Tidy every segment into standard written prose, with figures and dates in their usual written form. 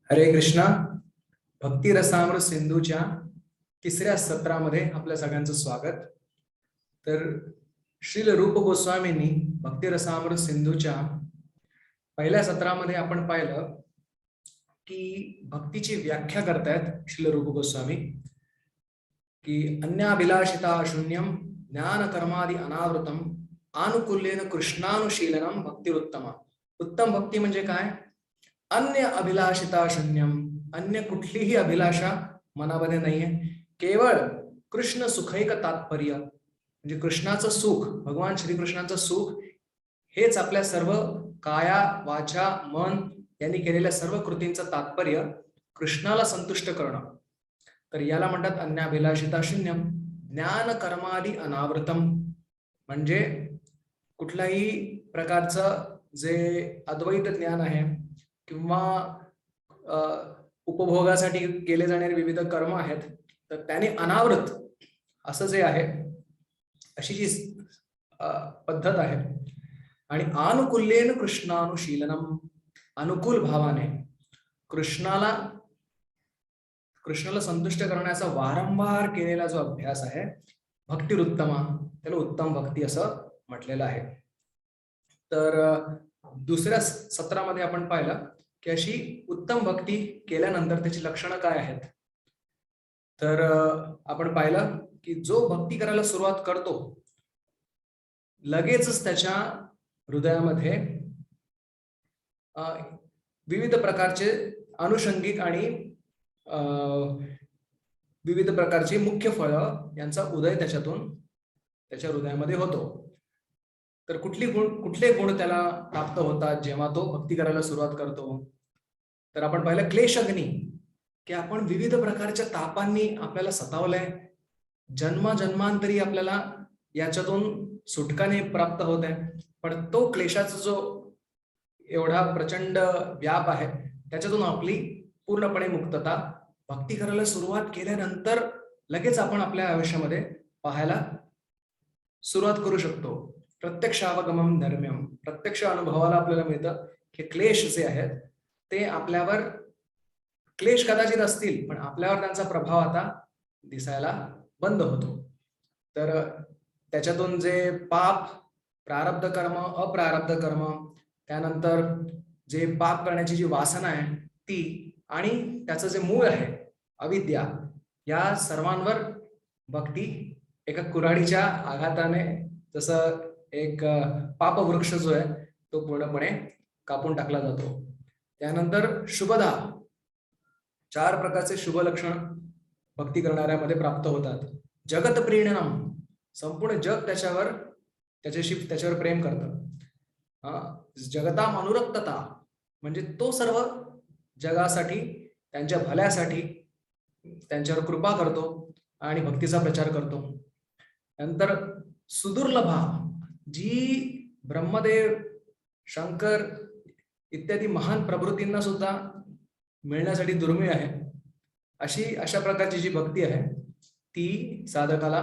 हरे कृष्णा. भक्ती रसामृत सिंधूच्या तिसऱ्या सत्रामध्ये आपल्या सगळ्यांचं स्वागत. तर श्रील रूप गोस्वामींनी भक्ती रसामृत सिंधूच्या पहिल्या सत्रामध्ये आपण पाहिलं की भक्तीची व्याख्या करतायत श्रील रूप गोस्वामी की अन्याभिलाषिता शून्यम ज्ञान कर्मादि अनावृतम आनुकूल्येन कृष्णानुशीलनम भक्तिरुत्तमा. उत्तम भक्ती म्हणजे काय? अन्य अभिलाषिता शून्यम, अन्य कुठलीही अभिलाषा मनामध्ये नाहीये, केवळ कृष्ण सुखैक तात्पर्य म्हणजे कृष्णाचं सुख, भगवान श्रीकृष्णाचं सुख हेच आपल्या सर्व काया वाचा मन यांनी केलेल्या सर्व कृतींचं तात्पर्य कृष्णाला संतुष्ट करणं. तर याला म्हणतात अन्याभिलाषिता शून्यम ज्ञान कर्मादि अनावृतम. म्हणजे कुठल्याही प्रकारचं जे अद्वैत ज्ञान आहे किंवा उपभोगासाठी केले जाणारे विविध कर्म आहेत तर त्याने अनावृत असं जे आहे अशी जी पद्धत आहे. आणि आनुकूल्येन कृष्णानुशीलनम, अनुकूल भावाने कृष्णाला संतुष्ट करण्याचा वारंवार केलेला जो अभ्यास आहे भक्तिरुत्तमा, त्याला उत्तम भक्ती असं म्हटलेलं आहे. तर दुसऱ्या सत्रामध्ये आपण पाहिलं की अशी उत्तम भक्ती केल्यानंतर त्याची लक्षणं काय आहेत. तर आपण पाहिलं की जो भक्ती करायला सुरुवात करतो लगेचच त्याच्या हृदयामध्ये विविध प्रकारचे अनुषंगिक आणि विविध प्रकारची मुख्य फळं यांचा उदय त्याच्या हृदयामध्ये होतो. तर कुठले गुण त्याला प्राप्त होतात जेव्हा तो भक्ती करायला सुरुवात करतो. तर आपण पाहिलं क्लेशअग्नी, की आपण विविध प्रकारच्या तापांनी आपल्याला सतावलंय, जन्मांतरी आपल्याला याच्यातून सुटका नाही प्राप्त होत आहे, पण तो क्लेशाचा जो एवढा प्रचंड व्याप आहे त्याच्यातून आपली पूर्णपणे मुक्तता भक्ती करायला सुरुवात केल्यानंतर लगेच आपण आपल्या आयुष्यामध्ये पाहायला सुरुवात करू शकतो. प्रत्यक्ष अवगमम धर्म्यम, प्रत्यक्ष अनुभवाला आपल्याला मिळतं की क्लेश जे आहेत ते आपल्यावर, क्लेश कदाचित असतील पण आपल्यावर त्यांचा प्रभाव आता दिसायला बंद होतो. तर त्याच्यातून जे पाप, प्रारब्ध कर्म, अप्रारब्ध कर्म, त्यानंतर जे पाप करण्याची जी वासना आहे ती आणि त्याचं जे मूळ आहे अविद्या, या सर्वांवर भक्ती एका कुऱ्हाडीच्या आघाताने जसं एक पापवृक्ष जो आहे तो पूर्णपणे कापून टाकला जातो. त्यानंतर शुभदा, 4 प्रकारचे शुभ लक्षण भक्ती करणाऱ्यामध्ये प्राप्त होतात. जगत प्रीणनम, संपूर्ण जग त्याच्यावर प्रेम करतं. जगताम अनुरक्तता, म्हणजे तो सर्व जगासाठी, त्यांच्या भल्यासाठी त्यांच्यावर कृपा करतो आणि भक्तीचा प्रचार करतो. नंतर सुदुर्लभा, जी ब्रह्मदेव, शंकर इत्यादी महान प्रवृत्तींना सुद्धा मिळण्यासाठी दुर्मिळ आहे, अशा प्रकारची जी भक्ती आहे ती साधकाला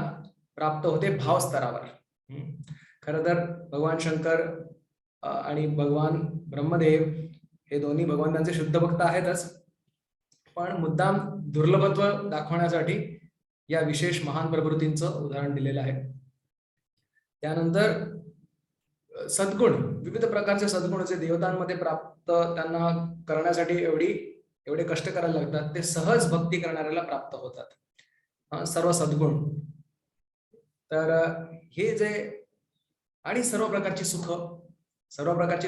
प्राप्त होते भाव स्तरावर. खरं तर भगवान शंकर आणि भगवान ब्रह्मदेव हे दोन्ही भगवंतांचे शुद्ध भक्त आहेतच, पण मुद्दाम दुर्लभत्व दाखवण्यासाठी या विशेष महान प्रवृत्तींचं उदाहरण दिलेलं आहे. त्यानंतर सद्गुण, विविध प्रकारचे सद्गुण जे देवतांमध्ये प्राप्त त्यांना करण्यासाठी एवढे कष्ट करायला लागतात ते सहज भक्ती करणाऱ्याला प्राप्त होतात, सर्व सद्गुण. तर हे जे आणि सर्व प्रकारची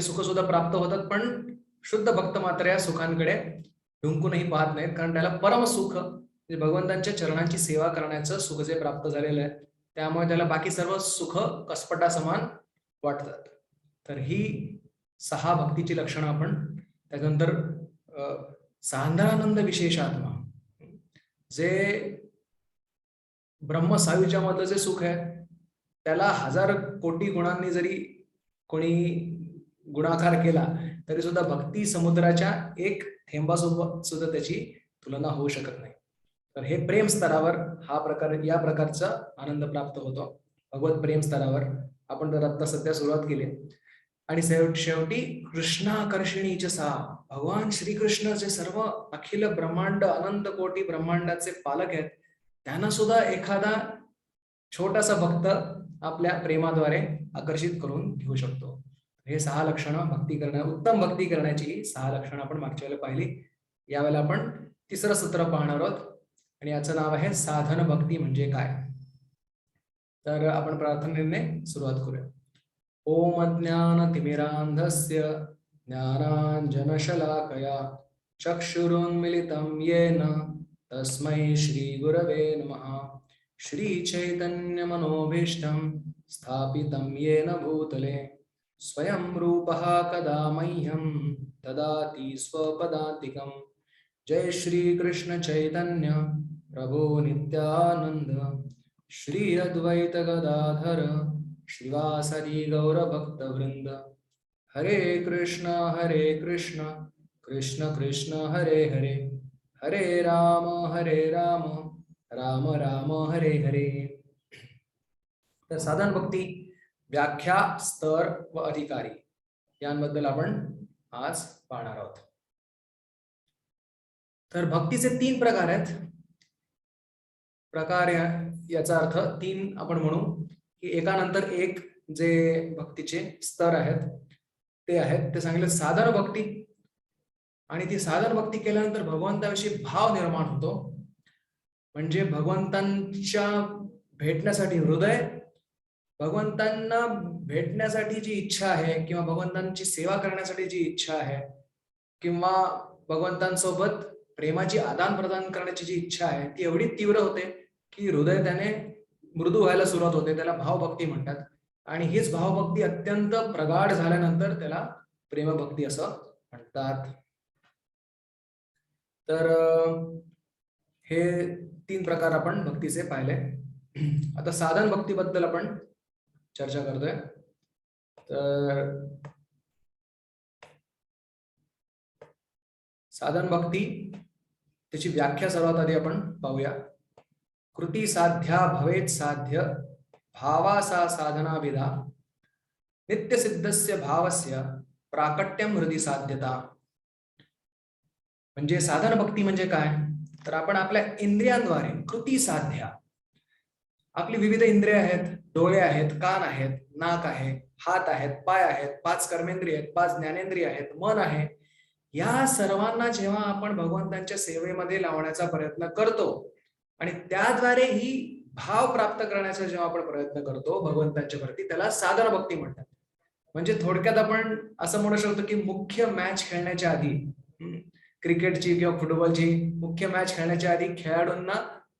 सुख सुद्धा प्राप्त होतात, पण शुद्ध भक्त मात्र या सुखांकडे ढुंकूनही पाहत नाहीत, कारण त्याला परम सुख म्हणजे भगवंतांच्या चरणांची सेवा करण्याचं सुख जे प्राप्त झालेलं आहे त्यामुळे त्याला बाकी सर्व सुख कसपटा समान वाटतात. तर ही 6 भक्तीची लक्षणं आपण त्यानंतर सांद्रानंद विशेषात्मा, जे ब्रह्मसायुज्या मधलं जे सुख आहे त्याला 1000 कोटी गुणांनी जरी कोणी गुणाकार केला तरी सुद्धा भक्ती समुद्राच्या एक थेंबासोबत सुद्धा त्याची तुलना होऊ शकत नाही. तर हे प्रेम स्तरावर या प्रकारचा आनंद प्राप्त होतो. भगवत प्रेम स्तरावर आपण तर आता सध्या सुरुवात केली. आणि शेवटी कृष्णाकर्षणीचे सा, भगवान श्रीकृष्ण जे सर्व अखिल ब्रह्मांड अनंत कोटी ब्रह्मांडाचे पालक आहेत, त्यांना सुद्धा एखादा छोटासा भक्त आपल्या प्रेमाद्वारे आकर्षित करून घेऊ शकतो. हे 6 लक्षणं उत्तम भक्ती करण्याची 6 लक्षणं आपण मागच्या वेळेला पाहिली. यावेळेला आपण तिसरं सूत्र पाहणार आहोत आणि याचं नाव आहे साधन भक्ती म्हणजे काय. तर आपण प्रार्थनेने सुरुवात करूया. ओम ज्ञानतिमिरान्धस्य ज्ञानाञ्जनशलाकया चक्षुरुन्मिलितं येन तस्मै श्रीगुरवे नमः. श्रीचैतन्यमनोभीष्टं स्थापितं येन भूतले स्वयं रूपः कदा मह्यं ददाति स्वपदान्तिकं. जय श्री कृष्ण चैतन्य प्रभु नित्यानंद श्री अद्वैत गदाधर श्रीवासदि गौर भक्त वृंद. हरे कृष्ण कृष्ण कृष्ण हरे हरे, हरे राम राम राम हरे हरे. तर साधन भक्ती, व्याख्या, स्तर व अधिकारी यांबद्दल आपण आज पाहणार आहोत. तर भक्तीचे 3 प्रकार आहेत. प्रकार याचा अर्थ 3 आपण म्हणू की एकानंतर एक जे भक्तीचे स्तर आहेत ते आहेत. ते सांगितले साधन भक्ती, आणि ती साधन भक्ती केल्यानंतर भगवंताविषयी भाव निर्माण होतो. म्हणजे भगवंतांच्या भेटण्यासाठी हृदय, भगवंतांना भेटण्यासाठी जी इच्छा आहे किंवा भगवंतांची सेवा करण्यासाठी जी इच्छा आहे किंवा भगवंतांसोबत प्रेमाची आदान प्रदान करण्याची जी इच्छा आहे ती एवढी तीव्र होते की हृदय त्याने मृदू व्हायला सुरुवात होते. त्याला भावभक्ती म्हणतात. आणि हीच भावभक्ती अत्यंत प्रगाढ झाल्यानंतर त्याला प्रेमभक्ती असं म्हणतात. तर हे 3 प्रकार आपण भक्तीचे पाहिले. आता साधन भक्तीबद्दल आपण चर्चा करतोय. तर साधन भक्ती त्याची व्याख्या सर्वात आधी आपण पाहूया. कृती साध्या भवेत साध्य भावासा साधना विधा नित्य सिद्धस्य भावस्य प्राकट्यम हृदि साध्यता. म्हणजे साधन भक्ती म्हणजे काय, तर आपण आपल्या इंद्रियांद्वारे कृती साध्या, आपली विविध इंद्रिय आहेत, डोळे आहेत, कान आहेत, नाक आहे, हात आहेत, पाय आहेत, 5 कर्मेंद्रिय आहेत, 5 ज्ञानेंद्रिय आहेत, मन आहे, या सर्वांना जेव्हा आपण भगवंतांच्या सेवेमध्ये लावण्याचा प्रयत्न करतो आणि त्याद्वारे ही भाव प्राप्त करण्याचा जेव्हा आपण प्रयत्न करतो भगवंतांच्या प्रती, त्याला साधन भक्ती म्हणतात. म्हणजे थोडक्यात आपण असं म्हणू शकतो की मुख्य मॅच खेळण्याच्या आधी, क्रिकेटची किंवा फुटबॉलची मुख्य मॅच खेळण्याच्या आधी खेळाडूंना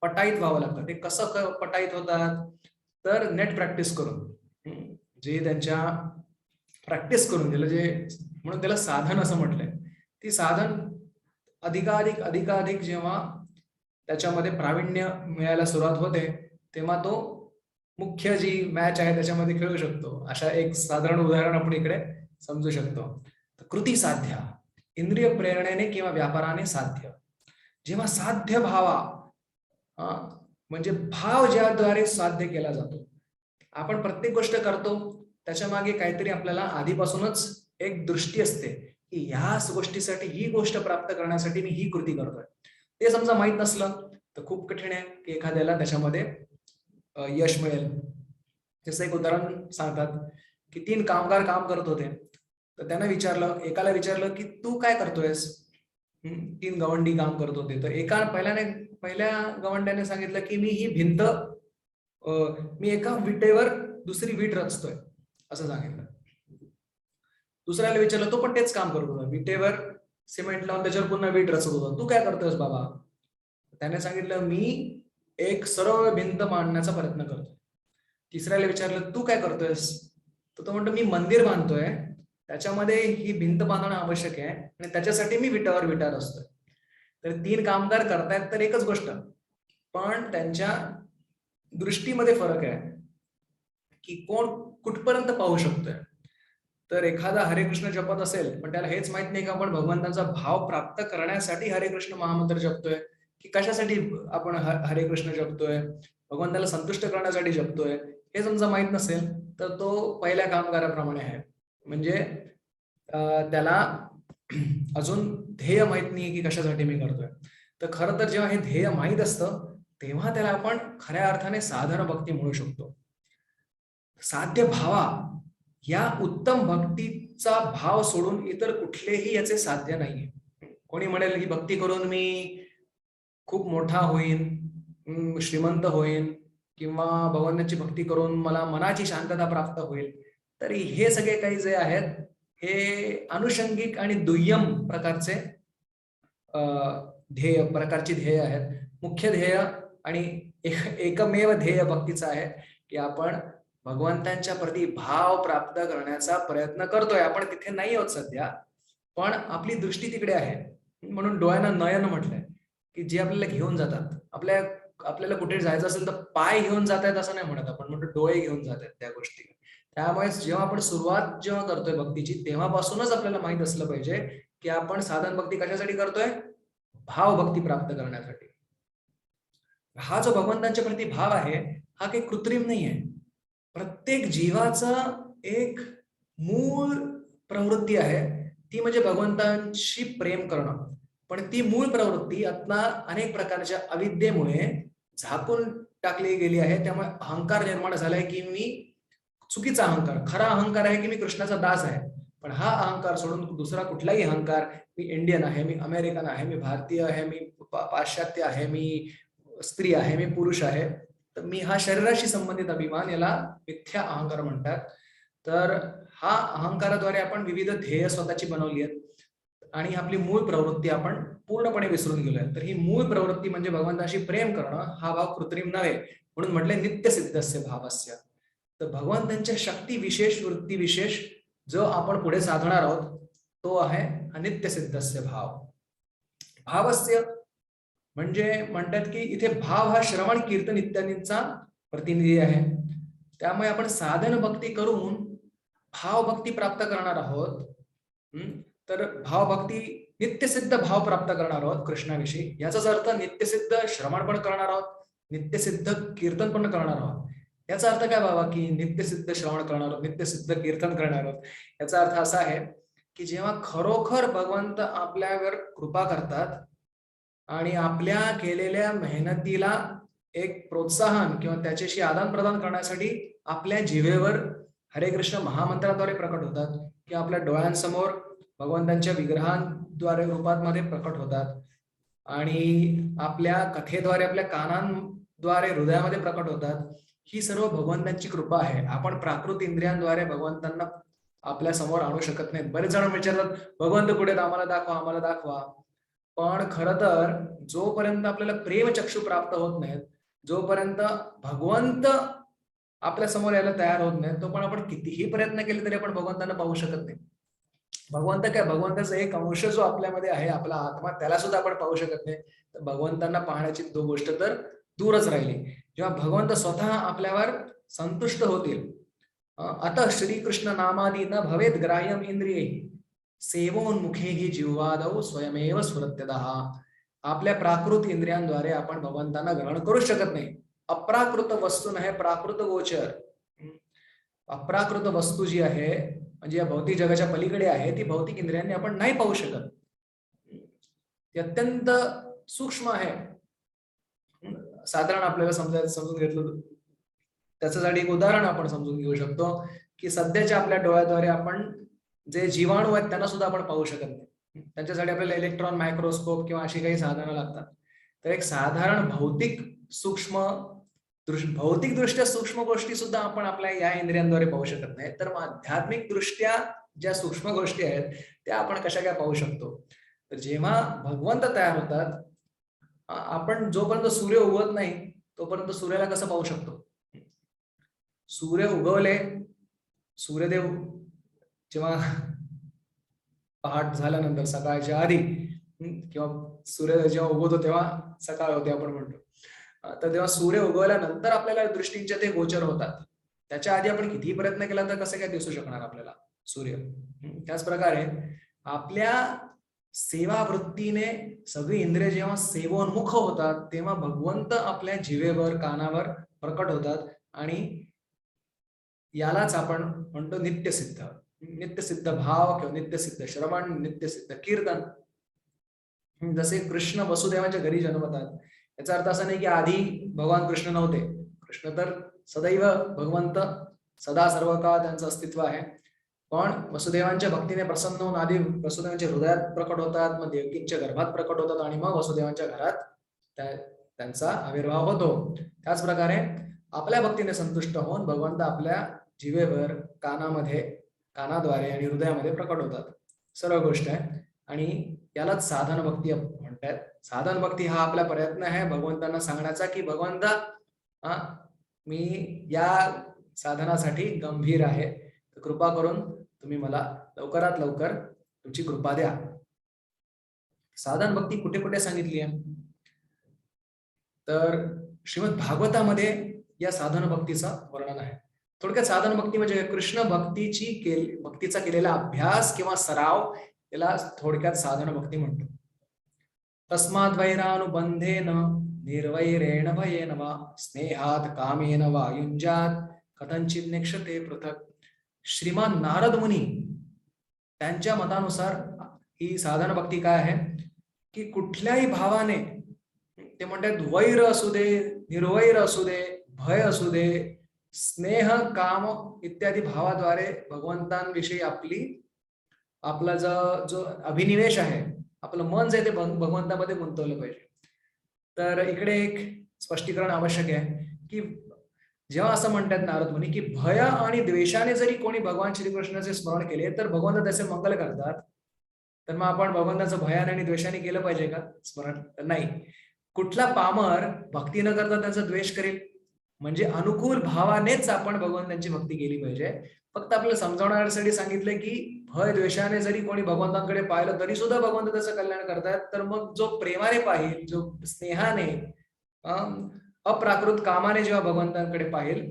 पटाईत व्हावं लागतं. ते कसं पटाईत होतात, तर नेट प्रॅक्टिस करून, जे त्यांच्या प्रॅक्टिस करून दिलं, जे म्हणून त्याला साधन असं म्हटलंय. ती साधन अधिकाधिक जेव्हा त्याच्यामध्ये प्रावीण्य मिळायला सुरुवात होते तेव्हा तो मुख्य जी मॅच आहे त्याच्यामध्ये खेळू शकतो. अशा एक साधारण उदाहरण आपण इकडे समजू शकतो. कृती साध्या, इंद्रिय प्रेरणेने किंवा व्यापाराने साध्य. जेव्हा साध्य भावा, म्हणजे भाव ज्याद्वारे साध्य केला जातो. आपण प्रत्येक गोष्ट करतो त्याच्या मागे काहीतरी आपल्याला आधीपासूनच एक दृष्टी असते की ह्याच गोष्टीसाठी, ही गोष्ट प्राप्त करण्यासाठी मी ही कृती करतोय. ते समजा माहित नसलं तर खूप कठीण आहे की एखाद्याला त्याच्यामध्ये यश मिळेल. जसं एक उदाहरण सांगतात की 3 कामगार काम करत होते. तर त्यांना एकाला विचारलं की तू काय करतोयस. 3 गवंडी काम करत होते. तर पहिल्या गवंड्याने सांगितलं की मी ही भिंत, मी एका विटेवर दुसरी वीट रचतोय असं सांगितलं. दुसऱ्याला विचारलं, तो पण तेच काम करत होता, विटेवर सिमेंट लावून त्याच्यावर पुन्हा वीट रचत होता. तू काय करतोयस बाबा. त्याने सांगितलं, मी एक सरळ भिंत बांधण्याचा प्रयत्न करतोय. तिसऱ्याला विचारलं, तू काय करतोयस. तर तो म्हणतो, मी मंदिर बांधतोय, त्याच्यामध्ये ही भिंत बांधणं आवश्यक आहे आणि त्याच्यासाठी मी विटावर विटा रचतोय. तर 3 कामगार करतायत तर एकच गोष्ट, पण त्यांच्या दृष्टीमध्ये फरक आहे की कोण कुठपर्यंत पाहू शकतोय. तर एखादा हरे कृष्ण जपत असेल पण त्याला हेच माहित नाही की आपण भगवंतांचा भाव प्राप्त करण्यासाठी हरे कृष्ण महामंत्र जपतोय की कशासाठी आपण हरे कृष्ण जपतोय, भगवंताला संतुष्ट करण्यासाठी जपतोय, हे समजा माहित नसेल तर तो पहिल्या कामगाराप्रमाणे आहे. म्हणजे त्याला अजून ध्येय माहित नाही की कशासाठी मी करतोय. तर खरं तर जेव्हा हे ध्येय माहित असतं तेव्हा त्याला आपण खऱ्या अर्थाने साधन भक्ती म्हणू शकतो. साध्य भावा या उत्तम भक्तीचा भाव सोडून इतर कुठलेही याचे साध्य नाहीये. कोणी म्हणेल की भक्ती करून मी खूप मोठा होईन, श्रीमंत होईन किंवा भगवंताची भक्ती करून मला मनाची शांतता प्राप्त होईल. तर हे सगळे काही जे आहेत हे अनुषंगिक आणि दुय्यम प्रकारचे प्रकारची ध्येय आहेत. मुख्य ध्येय आणि एकमेव ध्येय भक्तीचं आहे की आपण भगवंतांच्या प्रती भाव प्राप्त करण्याचा प्रयत्न करतोय. आपण तिथे नाही आहोत सध्या, पण आपली दृष्टी तिकडे आहे. म्हणून डोळ्यांना नयन म्हटलंय की जे आपल्याला घेऊन जातात. आपल्याला कुठे जायचं असेल तर पाय घेऊन जात आहेत असं नाही म्हणत आपण, म्हणतो डोळे घेऊन जात आहेत त्या गोष्टी. त्यामुळे जेव्हा आपण सुरुवात करतोय भक्तीची तेव्हापासूनच आपल्याला माहित असलं पाहिजे की आपण साधन भक्ती कशासाठी करतोय, भाव भक्ती प्राप्त करण्यासाठी. हा जो भगवंतांच्या प्रती भाव आहे हा काही कृत्रिम नाही आहे. प्रत्येक जीवाचा एक मूळ प्रवृत्ती आहे, ती म्हणजे भगवंतांशी प्रेम करणं. पण ती मूळ प्रवृत्ती आता अनेक प्रकारच्या अविद्येमुळे झाकून टाकली गेली आहे. त्यामुळे अहंकार निर्माण झालाय की मी चुकीचा अहंकार. खरा अहंकार आहे की मी कृष्णाचा दास आहे. पण हा अहंकार सोडून दुसरा कुठलाही अहंकार, मी इंडियन आहे, मी अमेरिकन आहे, मी भारतीय आहे, मी पाश्चात्य आहे, मी स्त्री आहे, मी पुरुष आहे, तर मी हा शरीराशी संबंधित अभिमान याला मिथ्या अहंकार म्हणतात. तर हा अहंकाराद्वारे आपण विविध ध्येय स्वतःची बनवली आहेत आणि आपली मूळ प्रवृत्ती आपण पूर्णपणे विसरून गेलोय. तर ही मूळ प्रवृत्ती म्हणजे भगवंताशी प्रेम करणं, हा भाव कृत्रिम नव्हे. म्हणून म्हटले नित्य सिद्धस्य भावस्य. तर भगवंतांच्या शक्ती विशेष, वृत्ती विशेष जो आपण पुढे साधणार आहोत तो आहे अनित्य सिद्धस्य भाव. भावस्य म्हणजे म्हणतात की इथे भाव हा श्रवण कीर्तन इत्यादींचा प्रतिनिधी आहे. त्यामुळे आपण साधन भक्ती करून भाव भक्ती प्राप्त करणार आहोत. तर भाव भक्ती नित्यसिद्ध भाव प्राप्त करणार आहोत कृष्णाविषयी. याचाच अर्थ नित्यसिद्ध श्रवण पण करणार आहोत, नित्यसिद्ध कीर्तन पण करणार आहोत. याचा अर्थ काय बाबा की नित्यसिद्ध श्रवण करणार आहोत, नित्यसिद्ध कीर्तन करणार आहोत. याचा अर्थ असा आहे की जेव्हा खरोखर भगवंत आपल्यावर कृपा करतात आणि आपल्या केलेल्या मेहनतीला एक प्रोत्साहन किंवा त्याच्याशी आदान प्रदान करण्यासाठी आपल्या जिभेवर हरे कृष्ण महामंत्राद्वारे प्रकट होतात किंवा आपल्या डोळ्यांसमोर भगवंतांच्या विग्रहांद्वारे रूपांमध्ये प्रकट होतात आणि आपल्या कथेद्वारे आपल्या कानांद्वारे हृदयामध्ये प्रकट होतात. ही सर्व भगवंतांची कृपा आहे. आपण प्राकृत इंद्रियांद्वारे भगवंतांना आपल्या समोर आणू शकत नाही. बरेच जण विचारतात भगवंत कुठे, आम्हाला दाखवा, आम्हाला दाखवा. पण खरं तर जोपर्यंत आपल्याला प्रेम चक्षु प्राप्त होत नाहीत, जोपर्यंत भगवंत आपल्या समोर यायला तयार होत नाही, तो पण आपण कितीही प्रयत्न केले तरी आपण भगवंतांना पाहू शकत नाही. भगवंत काय, भगवंताचा एक अंश जो आपल्यामध्ये आहे, आपला आत्मा, त्याला सुद्धा आपण पाहू शकत नाही. तर भगवंतांना पाहण्याची दो गोष्ट तर दूरच राहिली. जेव्हा भगवंत स्वतः आपल्यावर संतुष्ट होतील, अतः श्रीकृष्ण नामादी न भवेत ग्राह्यम इंद्रिये सेवोन्मुखेहि जिह्वादौ स्वयमेव स्फुरत्यतः. आपल्या प्राकृत इंद्रियांद्वारे आपण भगवंतांना ग्रहण करू शकत नाही. अप्राकृत वस्तू नाही, प्राकृत गोचर. अप्राकृत वस्तू जी आहे म्हणजे या भौतिक जगाच्या पलीकडे आहे, ती भौतिक इंद्रियांनी आपण नाही पाहू शकत. ती अत्यंत सूक्ष्म आहे. साधारण आपल्याला समजून घेतलं त्याच्यासाठी एक उदाहरण आपण समजून घेऊ शकतो की सध्याच्या आपल्या डोळ्याद्वारे आपण जे जीवाणू आहेत त्यांना सुद्धा आपण पाहू शकत नाही. त्यांच्यासाठी आपल्याला इलेक्ट्रॉन मायक्रोस्कोप किंवा अशी काही साधनं लागतात. तर एक साधारण भौतिक दृष्ट्या सूक्ष्म गोष्टी सुद्धा आपण आपल्या या इंद्रियांद्वारे पाहू शकत नाही. तर आध्यात्मिक दृष्ट्या ज्या सूक्ष्म गोष्टी आहेत त्या आपण कशा काय पाहू शकतो. तर जेव्हा भगवंत तयार होतात, आपण जोपर्यंत सूर्य उगवत नाही तोपर्यंत सूर्याला कसं पाहू शकतो. सूर्य उगवले, सूर्यदेव जेव्हा पहाट झाल्यानंतर सकाळच्या आधी किंवा सूर्य जेव्हा उगवतो तेव्हा सकाळ होते आपण म्हणतो. तर तेव्हा सूर्य उगवल्यानंतर आपल्याला दृष्टींचे ते गोचर होतात. त्याच्या आधी आपण कितीही प्रयत्न केला तर कसं काय दिसू शकणार आपल्याला सूर्य. त्याच प्रकारे आपल्या सेवा वृत्तीने सगळी इंद्रिय जेव्हा सेवोन्मुख होतात तेव्हा भगवंत आपल्या जिभेवर, कानावर प्रकट होतात आणि यालाच आपण म्हणतो नित्यसिद्ध. नित्यसिद्ध भाव किंवा नित्यसिद्ध श्रवण, नित्यसिद्ध कीर्तन. जसे कृष्ण वसुदेवाच्या घरी जन्मतात, याचा अर्थ असा नाही की आधी भगवान कृष्ण नव्हते. कृष्ण तर सदैव भगवंत, सदा सर्व काळ त्यांचं अस्तित्व आहे. पण वसुदेवांच्या भक्तीने प्रसन्न होऊन आधी वसुदेवांच्या हृदयात प्रकट होतात, मग देवकींच्या गर्भात प्रकट होतात आणि मग वसुदेवांच्या घरात त्यांचा आविर्भाव होतो. त्याच प्रकारे आपल्या भक्तीने संतुष्ट होऊन भगवंत आपल्या जिभेवर, कानामध्ये, कानाद्वारे आणि हृदयामध्ये प्रकट होतात. सर्व गोष्ट आहे आणि यालाच साधन भक्ती म्हणतात. साधन भक्ती हा आपला प्रयत्न आहे भगवंतांना सांगण्याचा की भगवंता, मी या साधनासाठी गंभीर आहे, कृपा करून तुम्ही मला लवकरात लवकर तुमची कृपा द्या. साधन भक्ती कुठे कुठे सांगितली आहे? तर श्रीमद भागवतामध्ये या साधन भक्तीचा वर्णन आहे. थोडक्यात साधन भक्ती म्हणजे कृष्ण भक्तीचा केलेला अभ्यास किंवा सराव, याला थोडक्यात साधन भक्ती म्हणतो. तस्माद् वैरानुबंधेन निर्वैरेण भयेन वा स्नेहात कामेन वा युञ्जात कथंचित नेक्षते पृथक. श्रीमान नारद मुनी त्यांच्या मतानुसार ही साधन भक्ती काय आहे की कुठल्याही भावाने, ते म्हणतात वैर असू दे, निर्वैर असू दे, भय असू दे, स्नेह, काम इत्यादी भावाद्वारे भगवंतांविषयी आपला जो अभिनिवेश आहे, आपलं मन जे ते भगवंतामध्ये गुंतवलं पाहिजे. तर इकडे एक स्पष्टीकरण आवश्यक आहे की जेव्हा असं म्हणतात नारद मुनी की भय आणि द्वेषाने जरी कोणी भगवान श्रीकृष्णाचे स्मरण केले तर भगवंत त्याचे मंगल करतात, तर मग आपण भगवंताचं भयाने आणि द्वेषाने केलं पाहिजे का स्मरण? तर नाही. कुठला पामर भक्ती न करता त्यांचा द्वेष करेल? म्हणजे अनुकूल भावानेच आपण भगवंतांची भक्ती केली पाहिजे. फक्त आपल्याला समजावण्यासाठी सांगितलंय की भय द्वेषाने जरी कोणी भगवंतांकडे पाहिलं तरी सुद्धा भगवंत त्याचं कल्याण करतात. तर मग जो प्रेमाने पाहिल, जो स्नेहाने, अप्राकृत कामाने जेव्हा भगवंतांकडे पाहिल,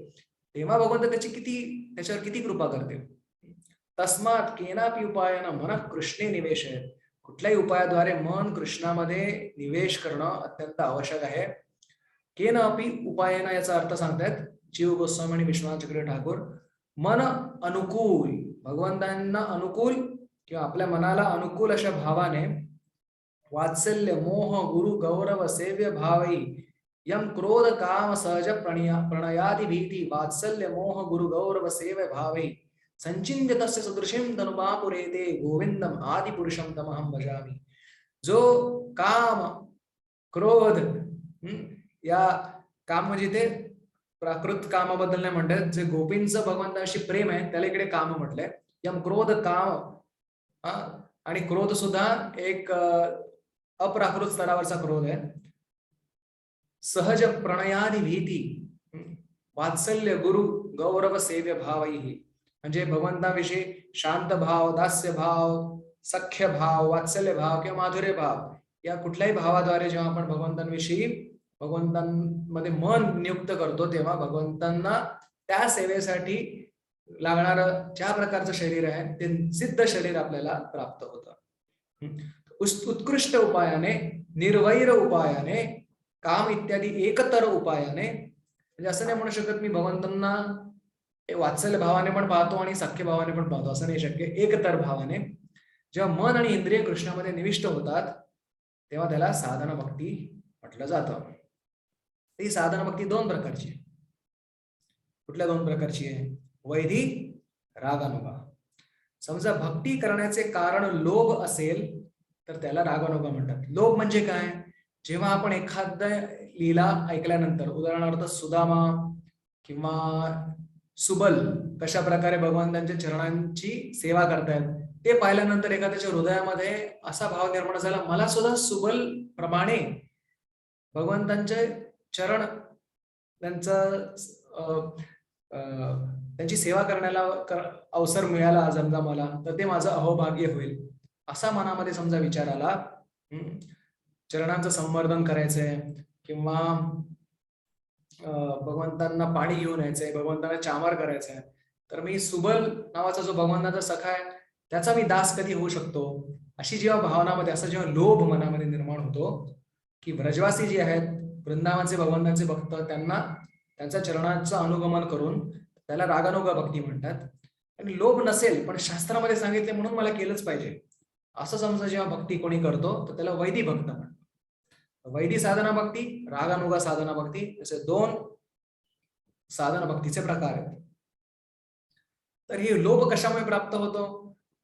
तेव्हा भगवंत त्याच्यावर किती कृपा करतील. तस्मात केनापि उपायन मनः कृष्णे निवेशयेत्. कुठल्याही उपायाद्वारे मन कृष्णामध्ये निवेश करणं अत्यंत आवश्यक आहे. केनापि उपायन याचा अर्थ सांगतायत जीव गोस्वामी आणि विश्वनाथ चक्रवर्ती ठाकूर. मन अनुकूल, भगवंतांना अनुकूल किंवा आपल्या मनाला अनुकूल अशा भावाने, वात्सल्य मोह गुरु गौरव सेव्य भावई यम क्रोध काम सहज प्रणयादि भीति वात्सल्य मोह गुरु गौरव सेव्य भावई संचिन्य तस्य सदृशीं तनुमापुरेते गोविंदम आदि पुरुषम तमहम भजामि. जो काम, क्रोध, या काम म्हणजे ते प्राकृत कामाबद्दल नाही म्हणतात, जे गोपींचं भगवंताशी प्रेम आहे त्याला इकडे काम म्हटलंय. यम क्रोध काम, आणि क्रोध सुद्धा एक अप्राकृत स्तरावरचा क्रोध आहे. सहज प्रणयादि भीती वात्सल्य गुरु गौरव सेव्य भावई, म्हणजे भगवंताविषयी शांत भाव, दास्य भाव, सख्य भाव, वात्सल्य भाव किंवा माधुर्य भाव, या कुठल्याही भावाद्वारे जेव्हा आपण भगवंतांमध्ये मन नियुक्त करतो तेव्हा भगवंतांना त्या सेवेसाठी लागणार ज्या प्रकारचं शरीर आहे ते सिद्ध शरीर आपल्याला प्राप्त होतं. उत्कृष्ट उपायाने, निर्वैर उपायाने, काम इत्यादी एकतर उपायाने, म्हणजे असं नाही म्हणू शकत मी भगवंतांना वात्सल्य भावाने पण पाहतो आणि सख्य भावाने पण पाहतो, असं नाही शक्य. एकतर भावाने जेव्हा मन आणि इंद्रिय कृष्णामध्ये निविष्ट होतात तेव्हा त्याला साधन भक्ती म्हटलं जातं. ही साधन भक्ती दोन प्रकारची आहे. कुठल्या दोन प्रकारची आहे? वैधी, रागानुगा. समजा भक्ती करण्याचे कारण लोभ असेल तर त्याला रागानुगा म्हणतात. लोभ म्हणजे काय? जेव्हा आपण एखाद्या लीला ऐकल्यानंतर, उदाहरणार्थ सुदामा किंवा सुबल कशा प्रकारे भगवंतांच्या चरणांची सेवा करतायत ते पाहिल्यानंतर एखाद्याच्या हृदयामध्ये असा भाव निर्माण झाला, मला सुद्धा सुबल प्रमाणे भगवंतांचे चरण, त्यांची सेवा करण्याला अवसर मिळाला समजा मला, तर ते माझं अहोभाग्य होईल, असा मनामध्ये समजा विचार आला. चरणांचं संवर्धन करायचंय किंवा भगवंतांना पाणी घेऊन यायचंय, भगवंतांना चामर करायचंय, तर मी सुबल नावाचा जो भगवंताचा सखा आहे त्याचा मी दास कधी होऊ शकतो, अशी जेव्हा भावनामध्ये, असा जेव्हा लोभ मनामध्ये निर्माण होतो की ब्रजवासी जे आहेत, वृंदावनचे भगवंतांचे भक्त, त्यांना त्यांच्या चरणांचं अनुगमन करून त्याला रागानुगा भक्ती म्हणतात. आणि लोभ नसेल पण शास्त्रामध्ये सांगितले म्हणून मला केलंच पाहिजे, असं समजा जेव्हा भक्ती कोणी करतो तर त्याला वैदी भक्त म्हणतात. वैदी साधना भक्ती, रागानुगा साधना भक्ती, असे दोन साधना भक्तीचे प्रकार आहेत. तर हे लोभ कशामुळे प्राप्त होतो?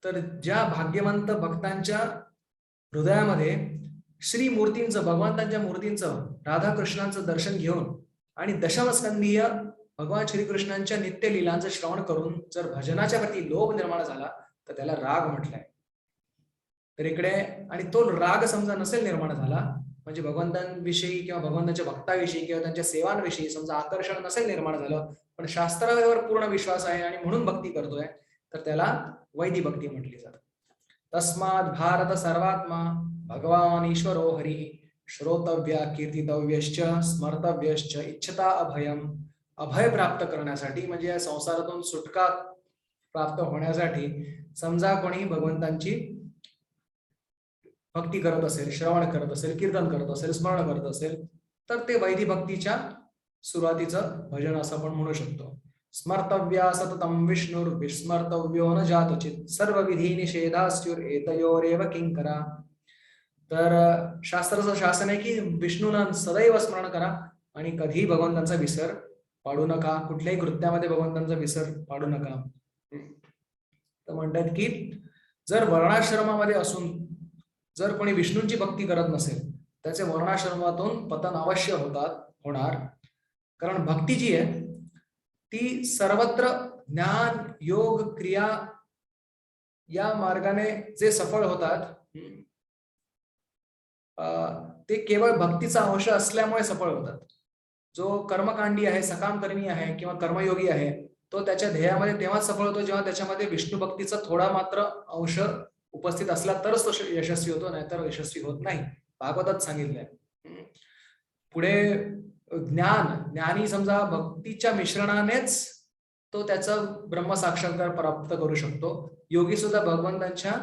तर ज्या भाग्यवंत भक्तांच्या हृदयामध्ये श्री मूर्तींचं, भगवंतांच्या मूर्तींचं, राधाकृष्णांचं दर्शन घेऊन आणि दशमस्कंदीय भगवान श्रीकृष्णांच्या नित्य लीलांचं श्रवण करून जर भजनाच्या प्रती लोभ निर्माण झाला तर त्याला राग म्हटलंय. तर इकडे आणि तो राग समजा नसेल निर्माण झाला, म्हणजे भगवंतांविषयी किंवा भगवंतांच्या भक्ताविषयी किंवा त्यांच्या सेवांविषयी समजा आकर्षण नसेल निर्माण झालं, पण शास्त्रावर पूर्ण विश्वास आहे आणि म्हणून भक्ती करतोय, तर त्याला वैदी भक्ती म्हटली जाते. तस्मात् भारत सर्वात्मा भगवान ईश्वरो हरी श्रोतव्य कीर्तितव्यश्च स्मर्तव्यश्च इच्छता अभयम. अभय प्राप्त करण्यासाठी म्हणजे या संसारातून सुटका प्राप्त होण्यासाठी समजा कोणी भगवंतांची भक्ती करत असेल, श्रवण करत असेल, कीर्तन करत असेल, स्मरण करत असेल, तर ते वैदी भक्तीच्या सुरुवातीचं भजन असं आपण म्हणू शकतो. स्मर्तव्या सततम विष्णुर विस्मर्तव्यो न जातचित सर्व विधी निषेधास्युर एतयोरेव किंकरा. तर शास्त्राचं शासन आहे की विष्णूंना सदैव स्मरण करा आणि कधी भगवंतांचा विसर पाडू नका, कुठल्याही कृत्यामध्ये भगवंतांचा विसर पाडू नका. तर म्हणतात की जर वर्णाश्रमामध्ये असून जर कोणी विष्णूंची भक्ती करत नसेल त्याचे वर्णाश्रमातून पतन अवश्य होणार. कारण भक्ती जी आहे ती सर्वत्र ज्ञान योग क्रिया या मार्गाने जे सफळ होतात ते केवळ भक्तीचा अंश असल्यामुळे सफळ होतात. जो कर्मकांडी आहे, सकाम कर्मी आहे किंवा कर्मयोगी आहे, तो त्याच्या ध्येयामध्ये तेव्हाच सफळ होतो जेव्हा त्याच्यामध्ये विष्णू भक्तीचा थोडा मात्र अंश उपस्थित असला तरच तो यशस्वी होतो, नाहीतर यशस्वी होत नाही. भागवतात सांगितलंय. पुढे ज्ञानी समजा भक्तीच्या मिश्रणानेच तो त्याचा ब्रह्म साक्षात्कार प्राप्त करू शकतो. योगी सुद्धा भगवंतांच्या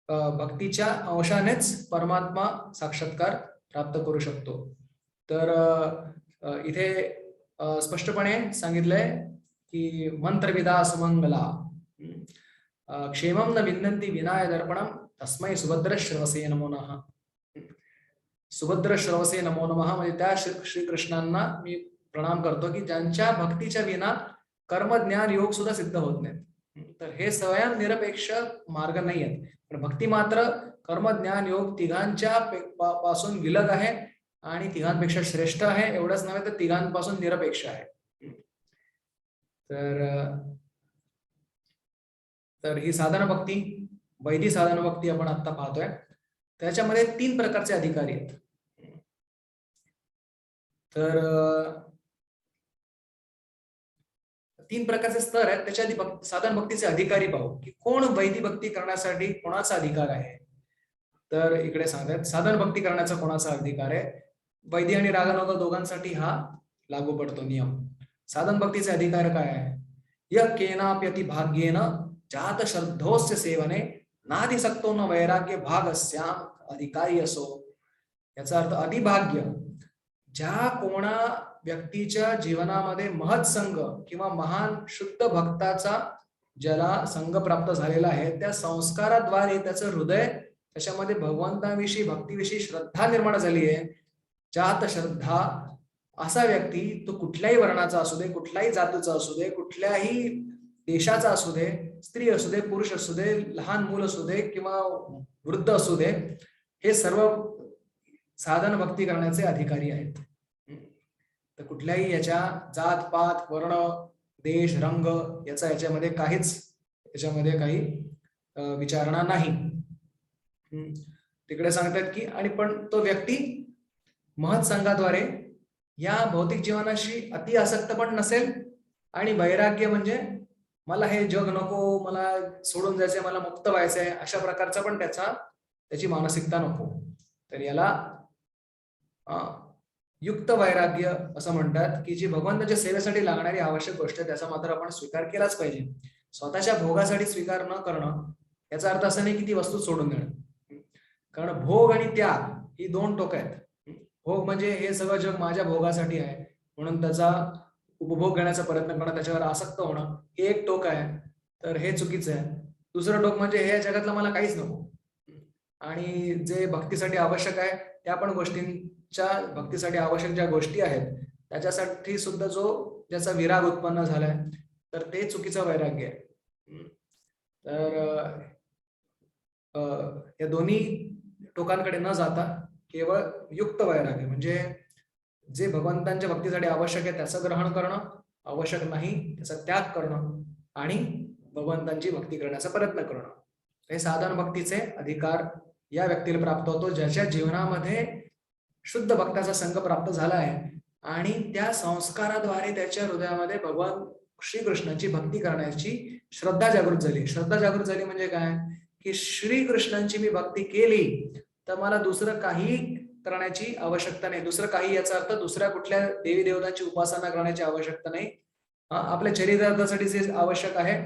भक्तीच्या अंशानेच परमात्मा साक्षात्कार प्राप्त करू शकतो. तर इथे स्पष्टपणे सांगितलंय की मंत्रविदा सुमंगला क्षेमं न विंदन्ति विनाय दर्पणम तस्मै सुभद्र श्रवसे नमो नमः. सुभद्र श्रवसे नमो नमः म्हणजे त्या श्रीकृष्णांना मी प्रणाम करतो की ज्यांच्या भक्तीच्या विना कर्म ज्ञान योग सुद्धा सिद्ध होत नाहीत. तर हे स्वयं निरपेक्ष मार्ग नाही आहेत, पण भक्ती मात्र कर्म ज्ञान योग तिघांच्या पासून विलग आहे आणि तिघांपेक्षा श्रेष्ठ आहे. एवढंच नव्हे तर तिघांपासून निरपेक्ष आहे. तर ही साधना भक्ती, वैदी साधना भक्ती आपण आता पाहतोय. त्याच्यामध्ये 3 प्रकारचे अधिकारी आहेत. तर 3 प्रकारचे स्तर आहेत. त्याच्या आधी साधन भक्तीचे अधिकारी पाहू की कोण वैदी भक्ती करण्यासाठी कोणाचा अधिकार आहे. तर इकडे सांगतात साधन भक्ती करण्याचा कोणाचा अधिकार आहे. वैदी आणि रागानुगा दोघांसाठी हा लागू पडतो नियम. साधन भक्तीचे अधिकार काय आहे. यः केनाप्यति भाग्येन जात श्रद्धोस्य सेवने नाधिसक्तो न वैराग्य भागस्याम अधिकारी असो. याचा अर्थ अधिभाग्य ज्या कोणा व्यक्तीच्या जीवनामध्ये महत् संग किंवा महान शुद्ध भक्ताचा ज्याला संग प्राप्त झालेला आहे, त्या संस्काराद्वारे त्याचं हृदय त्याच्यामध्ये भगवंताविषयी भक्तीविषयी श्रद्धा निर्माण झाली आहे. जात श्रद्धा असा व्यक्ती तो कुठल्याही वर्णाचा असू दे, कुठल्याही जातीचा असू दे, कुठल्याही देशाचा असू दे, स्त्री असू दे, पुरुष असू दे, लहान मूल असू दे किंवा वृद्ध असू दे, हे सर्व साधन भक्ती करण्याचे अधिकारी आहेत. तर कुठल्याही याच्या जात पात वर्ण देश रंग याचा याच्यामध्ये काही विचारणा नाही. तिकडे सांगतात की आणि पण तो व्यक्ती महत् संघाद्वारे या भौतिक जीवनाशी अति आसक्त पण नसेल आणि वैराग्य म्हणजे मला हे जग नको, मला सोडून जायचंय, मला मुक्त व्हायचंय, अशा प्रकारचा पण त्याची मानसिकता नको. तर याला युक्त वैराग्य असं म्हणतात की जी भगवंताच्या सेवेसाठी लागणारी आवश्यक गोष्ट आहे त्याचा मात्र आपण स्वीकार केलाच पाहिजे. स्वतःच्या भोगासाठी स्वीकार न करणं याचा अर्थ असं नाही की ती वस्तू सोडून देणं. कारण भोग आणि त्याग ही 2 टोकं आहेत. भोग म्हणजे हे सगळं जग माझ्या भोगासाठी आहे म्हणून त्याचा उपभोग घेण्याचा प्रयत्न करणं, त्याच्यावर आसक्त होणं, हे एक टोक आहे. तर हे चुकीचं आहे. दुसरं टोक म्हणजे हे जगातलं मला काहीच नको, आणि जे भक्तीसाठी आवश्यक आहे त्या पण गोष्टींच्या, भक्तीसाठी आवश्यक ज्या गोष्टी आहेत त्याच्यासाठी सुद्धा ज्याचा विराग उत्पन्न झालाय, तर ते चुकीचं वैराग्य आहे. तर या दोन्ही टोकांकडे न जाता केवळ युक्त वैराग्य म्हणजे जे भगवंतांच्या भक्तीसाठी आवश्यक आहे त्याचं ग्रहण करणं, आवश्यक नाही त्याचा त्याग करणं, आणि भगवंतांची भक्ती करण्याचा प्रयत्न करणं. हे साधन भक्तीचे अधिकार या व्यक्तीला प्राप्त होतो ज्याच्या जीवनामध्ये शुद्ध भक्ताचा संघ प्राप्त झाला आहे आणि त्या संस्काराद्वारे त्याच्या हृदयामध्ये भगवान श्रीकृष्णाची भक्ती करण्याची श्रद्धा जागृत झाली. श्रद्धा जागृत झाली म्हणजे काय की श्रीकृष्णांची मी भक्ती केली तर मला दुसरं काही करण्याची आवश्यकता नाही. दुसरं काही याचा अर्थ दुसऱ्या कुठल्या देवी देवतांची उपासना करण्याची आवश्यकता नाही. आपल्या चरितार्थासाठी जे आवश्यक आहे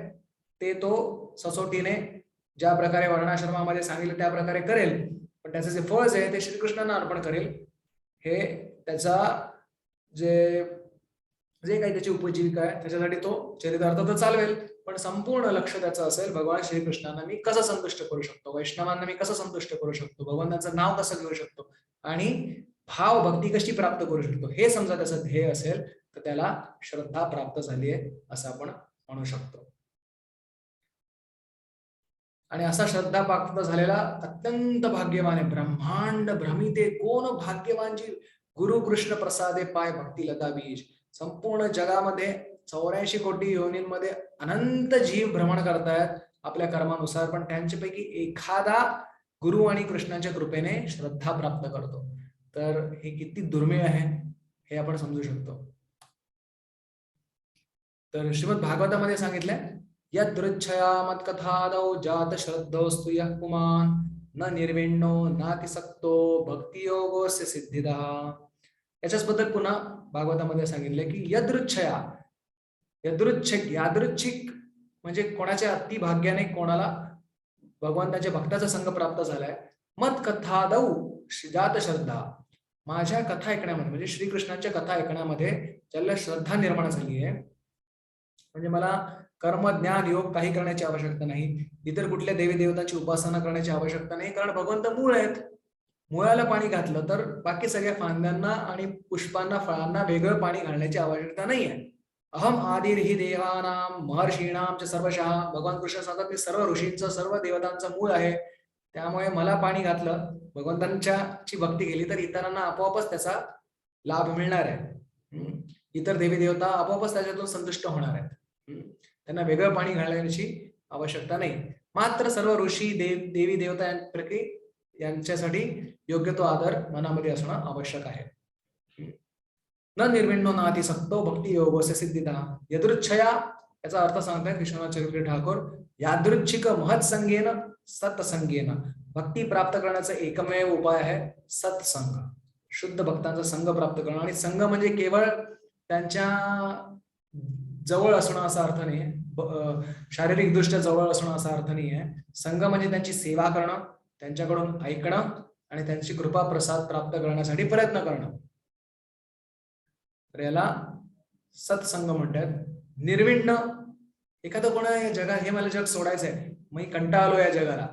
ते तो सचोटीने ज्या प्रकारे वर्णाश्रमामध्ये सांगितलं त्या प्रकारे करेल, पण त्याचं जे फळ आहे ते श्रीकृष्णांना अर्पण करेल. हे त्याचा जे काही त्याची उपजीविका आहे त्याच्यासाठी तो चरितार्थ तर चालवेल, पण संपूर्ण लक्ष त्याचं असेल भगवान श्रीकृष्णांना मी कसं संतुष्ट करू शकतो, वैष्णवांना मी कसं संतुष्ट करू शकतो, भगवंताचं नाव कसं घेऊ शकतो आणि भाव भक्ती कशी प्राप्त करू शकतो, हे समजा त्याचं ध्येय असेल तर त्याला श्रद्धा प्राप्त झाली आहे असं आपण म्हणू शकतो. आणि असा श्रद्धा प्राप्त झालेला अत्यंत भाग्यवान आहे. ब्रह्मांड भ्रमिते कोण भाग्यवान जी गुरु कृष्ण प्रसादे पाय भक्ती लता बीज. संपूर्ण जगामध्ये 84 कोटी योनींमध्ये अनंत जीव भ्रमण करतायत आपल्या कर्मानुसार, पण त्यांच्यापैकी एखादा गुरु आणि कृष्णाच्या कृपेने श्रद्धा प्राप्त करतो. तर हे किती दुर्मिळ आहे हे आपण समजू शकतो. तर श्रीमद भागवतामध्ये सांगितलंय यदृच्छया मत्कथादौ जात श्रद्धोस्तु यः पुमान् न निर्विण्णो नातिसक्तो भक्तियोगोस्य सिद्धिदः. याच्याबद्दल पुन्हा भागवतामध्ये सांगितले की यदृच्छया, यादृच्छिक म्हणजे कोणाच्या अति भाग्याने कोणाला भगवंताच्या भक्ताचा संघ प्राप्त झालाय. मत कथादौ जात श्रद्धा, माझ्या कथा ऐकण्यामध्ये म्हणजे श्रीकृष्णाच्या कथा ऐकण्यामध्ये ज्याला श्रद्धा निर्माण झाली आहे, म्हणजे मला कर्म ज्ञान योग काही करण्याची आवश्यकता नाही, इतर कुठल्या देवी देवतांची उपासना करण्याची आवश्यकता नाही, कारण भगवंत मूळ आहेत. मुळाला पाणी घातलं तर बाकी सगळ्या फांद्यांना आणि पुष्पांना फळांना वेगळं पाणी घालण्याची आवश्यकता नाहीये. अहम आदिर्हि देवानाम महर्षीणाम च सर्वशः. भगवान कृष्ण सांगतात मी सर्व ऋषींचं सर्व देवतांचं मूळ आहे, त्यामुळे मला पाणी घातलं, भगवंतांची भक्ती केली तर इतरांना आपोआपच त्याचा लाभ मिळणार आहे. इतर देवी देवता आपोआपच त्याच्यातून संतुष्ट होणार आहेत. त्यांना वेगळं पाणी घालण्याची आवश्यकता नाही. मात्र सर्व ऋषी देवी देवता यांच्यासाठी योग्य तो आदर मनामध्ये असणं आवश्यक आहे. न निर्विण्णो नातिसक्तो भक्ती योगोस्य सिद्धिदः. यदृच्छया याचा अर्थ सांगतायत विश्वनाथ चक्रवर्ती ठाकूर, यादृच्छिक महत्संगेन सत्संगेन. भक्ती प्राप्त करण्याचा एकमेव उपाय आहे सत्संग, शुद्ध भक्तांचा संघ प्राप्त करणं. आणि संघ म्हणजे केवळ त्यांच्या जवळ असणं असा अर्थ नाही, शारीरिक दृष्ट्या जवळ असणं असा अर्थ नाही आहे. संघ म्हणजे त्यांची सेवा करणं, त्यांच्याकडून ऐकणं आणि त्यांची कृपा प्रसाद प्राप्त करण्यासाठी प्रयत्न करणं. तर याला सत्संग म्हणतात. निर्विण्ण, एखादं कोणा या जगात हे मला जग सोडायचंय, मी कंटाळलो या जगाला,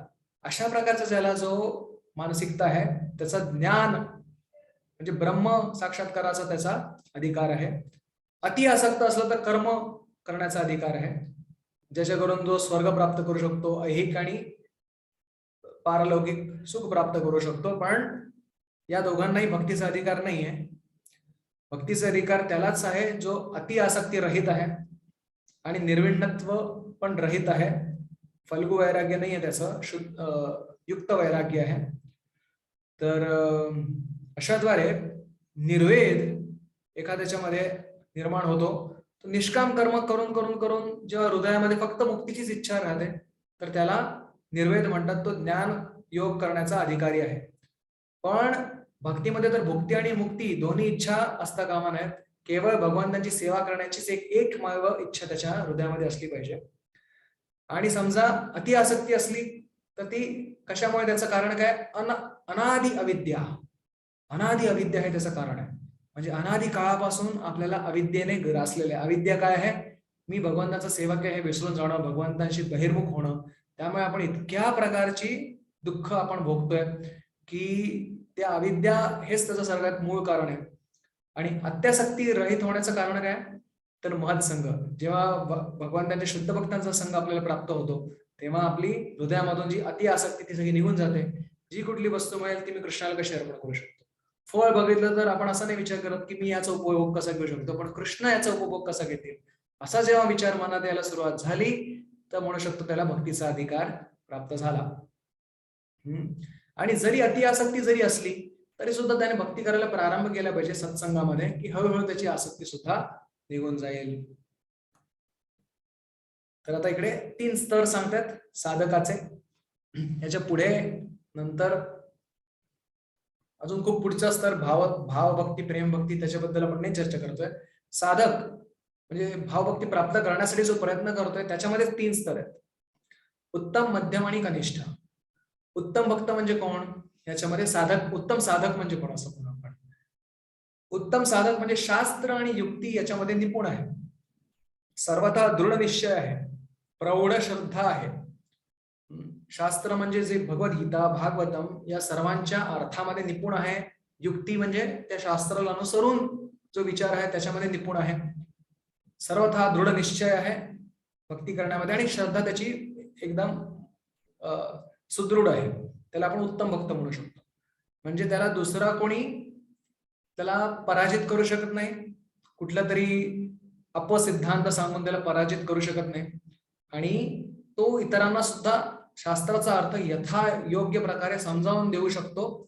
अशा प्रकारचा ज्याला जो मानसिकता आहे त्याचा ज्ञान म्हणजे ब्रह्म साक्षात्काराचा त्याचा अधिकार आहे. अति आसक्त असलं तर कर्म करण्याचा अधिकार आहे, ज्याच्याकडून जो स्वर्ग प्राप्त करू शकतो, ऐहिक आणि पारलौकिक सुख प्राप्त करू शकतो. पण या दोघांनाही भक्तीचा अधिकार नाहीये. भक्तीचा अधिकार त्यालाच आहे जो अति आसक्ती रहित आहे आणि निर्विण्णत्व पण रहित आहे. फल्गू वैराग्य नाहीये त्याचं, शुद्ध युक्त वैराग्य आहे. तर अशाद्वारे निर्वेद एखाद्याच्या मध्ये निर्माण होतो. तो निष्काम कर्म करून करून करून जेव्हा हृदयामध्ये फक्त मुक्तीचीच इच्छा राहते तर त्याला निर्वेद म्हणतात. तो ज्ञान योग करण्याचा अधिकारी आहे. पण भक्तीमध्ये तर भुक्ती आणि मुक्ती दोन्ही इच्छा असता कामा नयेत. केवळ भगवंतांची सेवा करण्याचीच एकमेव इच्छा त्याच्या हृदयामध्ये असली पाहिजे. आणि समजा अति आसक्ती असली तर ती कशामुळे, त्याचं कारण काय, अनादि अविद्या. अनादि अविद्या हे त्याचं कारण आहे. म्हणजे अनादि काळापासून आपल्याला अविद्येने ग्रासलेले. अविद्या काय आहे, मी भगवंताचा सेवक आहे हे विसरून जाणं, भगवंतांशी बहिर्मुख होणं, त्यामुळे आपण इतक्या प्रकारची दुःख आपण भोगतोय की त्या अविद्या हेच त्याचं सर्वात मूळ कारण आहे. आणि अत्यासक्ती रहित होण्याचं कारण काय? तर महत्संग. जेव्हा भगवंतांच्या शुद्ध भक्तांचा संघ आपल्याला प्राप्त होतो, तेव्हा आपली हृदयामधून जी अति आसक्ती ती सगळी निघून जाते. जी कुठली वस्तू मिळेल ती मी कृष्णाला कशी अर्पण करू शकतो. फळ बघितलं तर आपण असा नाही विचार करत की मी याचा उपभोग कसा घेऊ शकतो, पण कृष्ण याचा उपभोग कसा घेतील, असा जेव्हा विचार मनात यायला सुरुवात झाली, तर म्हणू शकतो त्याला भक्तीचा अधिकार प्राप्त झाला. आणि जरी अति आसक्ती जरी असली तरी सुद्धा त्याने भक्ती करायला प्रारंभ केला पाहिजे सत्संगामध्ये, की हळूहळू त्याची आसक्ती सुद्धा निघून जाईल. तर आता इकडे 3 स्तर सांगतात साधकाचे. याच्या पुढे नंतर अजून खूप पुढचा स्तर भावभक्ती, प्रेमभक्ती, त्याच्याबद्दल आपण नाही चर्चा करतोय. साधक म्हणजे भावभक्ती प्राप्त करण्यासाठी जो प्रयत्न करतोय त्याच्यामध्ये 3 स्तर आहेत: उत्तम, मध्यम आणि कनिष्ठ. उत्तम भक्त म्हणजे कोण? याच्यामध्ये साधक, उत्तम साधक म्हणजे कोण असं म्हणू आपण. उत्तम साधक म्हणजे शास्त्र आणि युक्ती याच्यामध्ये निपुण आहे, सर्वथा दृढ निश्चय आहे, प्रौढ श्रद्धा आहे. शास्त्र म्हणजे जे भगवद्गीता, भागवतम या सर्वांच्या अर्थामध्ये निपुण आहे. युक्ती म्हणजे त्या शास्त्राला अनुसरून जो विचार आहे त्याच्यामध्ये निपुण आहे. सर्वथा दृढ निश्चय आहे भक्ती करण्यामध्ये, आणि श्रद्धा त्याची एकदम सुदृढ आहे. त्याला आपण उत्तम भक्त म्हणू शकतो. म्हणजे त्याला दुसरा कोणी त्याला पराजित करू शकत नाही, कुठला तरी अपसिद्धांत सांगून त्याला पराजित करू शकत नाही, आणि तो इतरांना सुद्धा शास्त्राचा अर्थ यथा योग्य प्रकारे समजावून देऊ शकतो,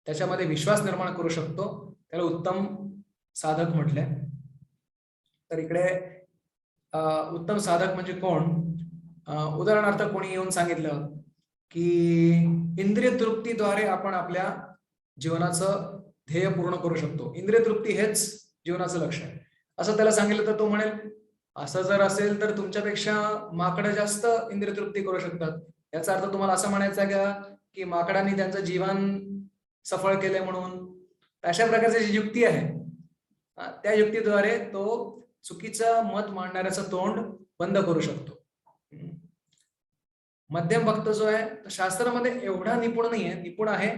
त्याच्यामध्ये विश्वास निर्माण करू शकतो. त्याला उत्तम साधक म्हटलंय. तर इकडे उत्तम साधक म्हणजे कोण? उदाहरणार्थ कोणी येऊन सांगितलं की इंद्रिय तृप्तीद्वारे आपण आपल्या जीवनाचं ध्येय पूर्ण करू शकतो, इंद्रिय तृप्ती हेच जीवनाचं लक्ष आहे, असं त्याला सांगितलं तर तो म्हणेल असं जर असेल तर तुमच्यापेक्षा माकडं जास्त इंद्रिय तृप्ती करू शकतात. याचा अर्थ तुम्हाला असं म्हणायचं आहे का की माकडांनी त्यांचं जीवन सफळ केले म्हणून? अशा प्रकारची जी युक्ती आहे त्या युक्तीद्वारे तो चुकीचं मत मांडणाऱ्याचं तोंड बंद करू शकतो. मध्यम भक्त जो आहे तो शास्त्रामध्ये एवढा निपुण नाहीये, निपुण आहे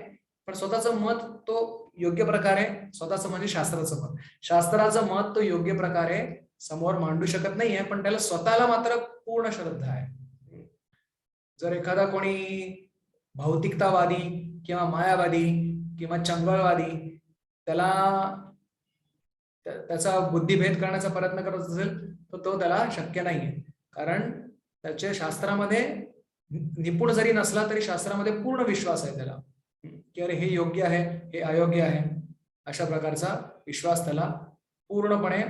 पण स्वतःचं मत तो योग्य प्रकारे, स्वतःचं म्हणजे शास्त्राचं मत, शास्त्राचं मत तो योग्य प्रकारे समोर मांडू शकत नाहीये, पण त्याला स्वतःला मात्र पूर्ण श्रद्धा आहे. जर एखादा कोणी भौतिकतावादी किंवा मायावादी किंवा चंगळवादी त्याला त्याचा बुद्धिभेद करण्याचा प्रयत्न करत असेल तर तो त्याला शक्य नाहीये, कारण त्याच्या शास्त्रामध्ये निपुण जरी नसला तरी शास्त्रामध्ये पूर्ण विश्वास आहे त्याला की अरे हे योग्य आहे, हे अयोग्य आहे, अशा प्रकारचा विश्वास त्याला पूर्णपणे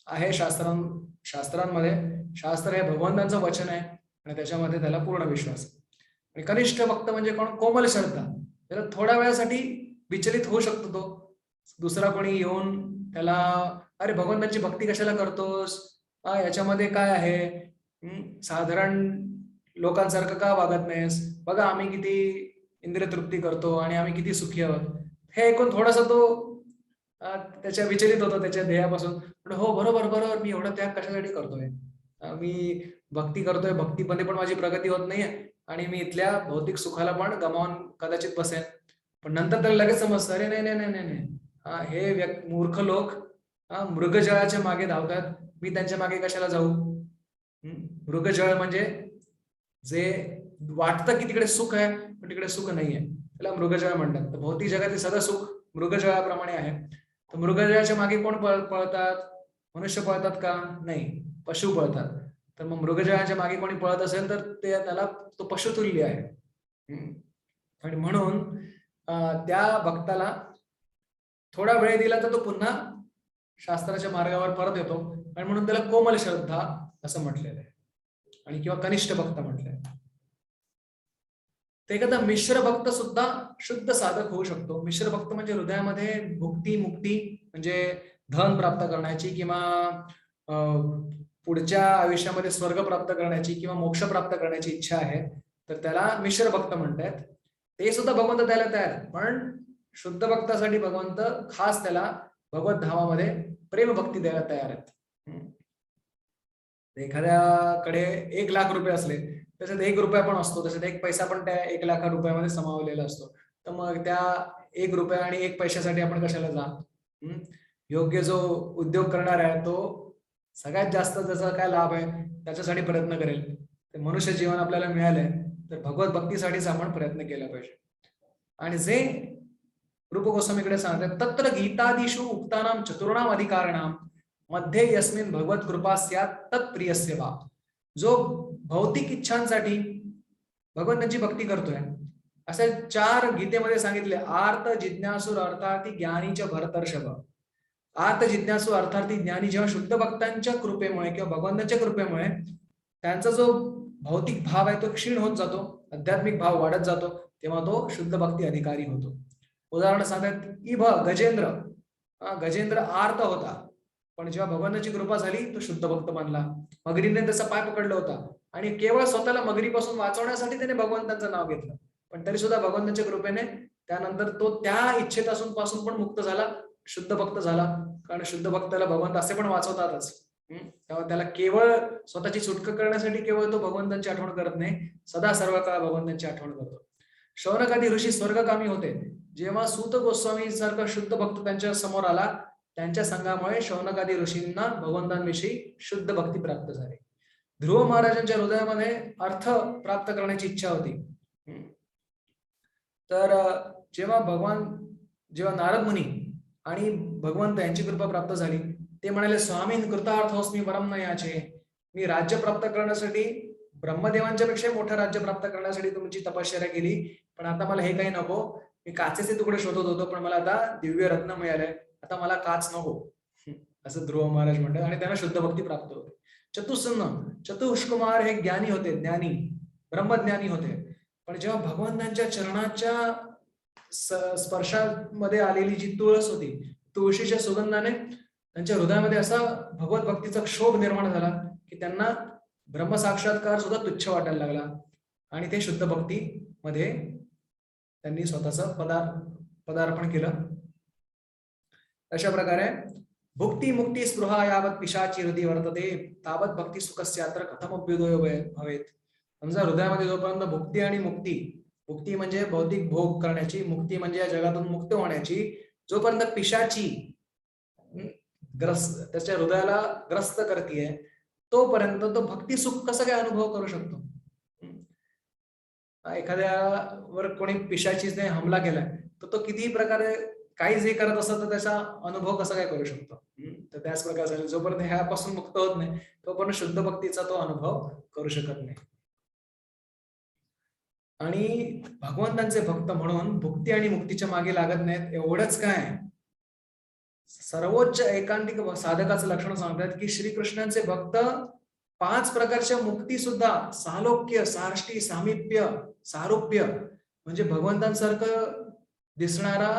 आहे शास्त्रांमध्ये. शास्त्र हे भगवंतांचं वचन आहे आणि त्याच्यामध्ये त्याला पूर्ण विश्वास आहे. आणि कनिष्ठ भक्त म्हणजे कोण? कोमल श्रद्धा. त्याला थोड्या वेळासाठी विचलित होऊ शकतो तो, दुसरा कोणी येऊन त्याला अरे भगवंतांची भक्ती कशाला करतोस, याच्यामध्ये काय आहे, साधारण लोकांसारखं का वागत नाहीस, बघा आम्ही किती इंद्रिय तृप्ती करतो आणि आम्ही किती सुखी आहोत, हे ऐकून थोडासा तो त्याच्या विचलित होतो त्याच्या ध्येयापासून. हो बरोबर बरोबर, मी एवढा त्याग कशासाठी करतोय, मी भक्ती करतोय, भक्तीमध्ये पण माझी प्रगती होत नाहीये आणि मी इथल्या भौतिक सुखाला पण गमावून कदाचित बसेन. पण नंतर त्याला लगेच समजतं अरे नाही नाही नाही नाही नाही, हे मूर्ख लोक मृगजळाच्या मागे धावतात, मी त्यांच्या मागे कशाला जाऊ. मृगजळ म्हणजे जे वाटतं की तिकडे सुख आहे पण तिकडे सुख नाहीये, त्याला मृगजळ म्हणतात. तर भौतिक जगातील सगळं सुख मृगजळाप्रमाणे आहे. तर मृगजळाच्या मागे कोण पळतात? मनुष्य पळतात का? नाही, पशु पळतात. तर मग मृगजळाच्या मागे कोणी पळत असेल तर त्याला तो पशुतुल्य आहे. आणि म्हणून त्या भक्ताला थोडा वेळ दिला तर तो पुन्हा शास्त्राच्या मार्गावर परत येतो, आणि म्हणून त्याला कोमल श्रद्धा असं म्हटलेलं आहे, आणि किंवा कनिष्ठ भक्त म्हटलंय. ते एखादा मिश्र भक्त सुद्धा शुद्ध साधक होऊ शकतो. मिश्र भक्त म्हणजे हृदयामध्ये भुक्ती मुक्ती म्हणजे धन प्राप्त करण्याची किंवा पुढच्या आयुष्यामध्ये स्वर्ग प्राप्त करण्याची किंवा मोक्ष प्राप्त करण्याची इच्छा आहे, तर त्याला मिश्र भक्त म्हणतात. ते सुद्धा भगवंत द्यायला तयार, पण शुद्ध भक्तासाठी भगवंत खास त्याला भगवत धामामध्ये प्रेम भक्ती द्यायला तयार आहेत. एखाद्याकडे 1,00,000 रुपये असले, त्याच्यात 1 रुपया पण असतो, त्याच्यात 1 पैसा पण त्या 1,00,000 रुपयामध्ये समावलेला असतो. तर मग त्या 1 रुपया आणि 1 पैशासाठी आपण कशाला जा? हं? योग्य जो उद्योग करणार आहे तो सगळ्यात जास्त त्याचा काय लाभ आहे त्याच्यासाठी प्रयत्न करेल. ते मनुष्य जीवन आपल्याला मिळालंय तर भगवत भक्तीसाठीच आपण प्रयत्न केला पाहिजे. आणि जे रूप गोस्वामीकडे सांगतात, तत्र गीतादिषु उक्तानां चतुर्णाम अधिकाराणाम मध्ये यस्मिन भगवत कृपा स्यात् तत्प्रियस्य वा. जो भौतिक इच्छांसाठी भगवंतांची भक्ती करतोय, असे 4 गीतेमध्ये सांगितले. आर्त जिज्ञासुर अर्थार्थी ज्ञानीच्या भरतर्षभ. आर्त जिज्ञासू अर्थार्थी ज्ञानी जेव्हा शुद्ध भक्तांच्या कृपेमुळे किंवा भगवंतांच्या कृपेमुळे त्यांचा जो भौतिक भाव आहे तो क्षीण होत जातो, आध्यात्मिक भाव वाढत जातो, तेव्हा तो शुद्ध भक्ती अधिकारी होतो. उदाहरण सांगतात, इभ गजेंद्र. गजेंद्र आर्त होता, पण जेव्हा भगवंताची कृपा झाली तो शुद्ध भक्त मानला. मगरीने त्याचा पाय पकडला होता आणि केवळ स्वतःला मगरीपासून वाचवण्यासाठी त्याने भगवंतांचं नाव घेतलं, पण तरी सुद्धा भगवंताच्या कृपेने त्यानंतर तो त्या इच्छेपासून पण मुक्त झाला, शुद्ध भक्त झाला. कारण शुद्ध भक्ताला भगवंत असे पण वाचवतातच. तेव्हा त्याला केवळ स्वतःची सुटका करण्यासाठी केवळ तो भगवंतांची आठवण करत नाही, सदा सर्व काळ भगवंतांची आठवण करतो. शौनकादी ऋषी स्वर्गकामी होते. जेव्हा सूत गोस्वामी सारखा शुद्ध भक्त त्यांच्या समोर आला, त्यांच्या संघामुळे शौनकादी ऋषींना भगवंतांविषयी शुद्ध भक्ती प्राप्त झाली. ध्रुव महाराजांच्या हृदयामध्ये अर्थ प्राप्त करण्याची इच्छा होती. तर जेव्हा नारद मुनी आणि भगवंत यांची कृपा प्राप्त झाली, ते म्हणाले, स्वामीन कृतार्थोस्मी वरम न याचे. मी राज्य प्राप्त करण्यासाठी, ब्रह्मदेवांच्या पेक्षा मोठं राज्य प्राप्त करण्यासाठी तुमची तपश्चर्या केली, पण आता मला हे काही नको. मी काचेचे तुकडे शोधत होतो, पण मला आता दिव्य रत्न मिळालंय, आता मला काच नको. असं ध्रुव महाराज म्हणतात आणि त्यांना शुद्ध भक्ती प्राप्त होते. चतुष्कुमार हे ज्ञानी होते, ज्ञानी ब्रह्मज्ञानी होते, पण जेव्हा भगवंतांच्या चरणाच्या स्पर्शामध्ये आलेली जी तुळस होती, तुळशीच्या सुगंधाने त्यांच्या हृदयामध्ये असा भगवत भक्तीचा क्षोभ निर्माण झाला की त्यांना ब्रह्मसाक्षात्कार सुद्धा तुच्छ वाटायला लागला आणि ते शुद्ध भक्ती मध्ये त्यांनी स्वतःचं पदार्पण केलं. अशा प्रकारे भुक्ती मुक्ती स्पृहा यावत पिशाची हृदय वर्तते तावत भक्ती सुखस्यात्र कथम अभ्युदय भवेत. समजा हृदयामध्ये जोपर्यंत भुक्ती आणि मुक्ती, मुक्ती म्हणजे भौतिक भोग करण्याची, मुक्ती म्हणजे या जगातून मुक्त होण्याची, जोपर्यंत पिशाची त्याच्या हृदयाला ग्रस्त करतीये, तोपर्यंत तो भक्ती सुख कसं काय अनुभव करू शकतो. एखाद्यावर कोणी पिशाचीने हमला केलाय तर तो कितीही प्रकारे काही जे करत असत तर त्याचा अनुभव कसा काय करू शकतो. तर त्याच प्रकारे जोपर्यंत ह्यापासून मुक्त होत नाही तोपर्यंत शुद्ध भक्तीचा तो अनुभव करू शकत नाही. आणि भगवंतांचे भक्त म्हणून भुक्ती आणि मुक्तीच्या मागे लागत नाहीत. एवढंच काय, सर्वोच्च एकांतिक साधकाचं लक्षण सांगतात की श्रीकृष्णांचे भक्त 5 प्रकारच्या मुक्ती सुद्धा, सालोक्य, साष्टी, सामिप्य, सारूप्य, म्हणजे भगवंतांसारखं दिसणारा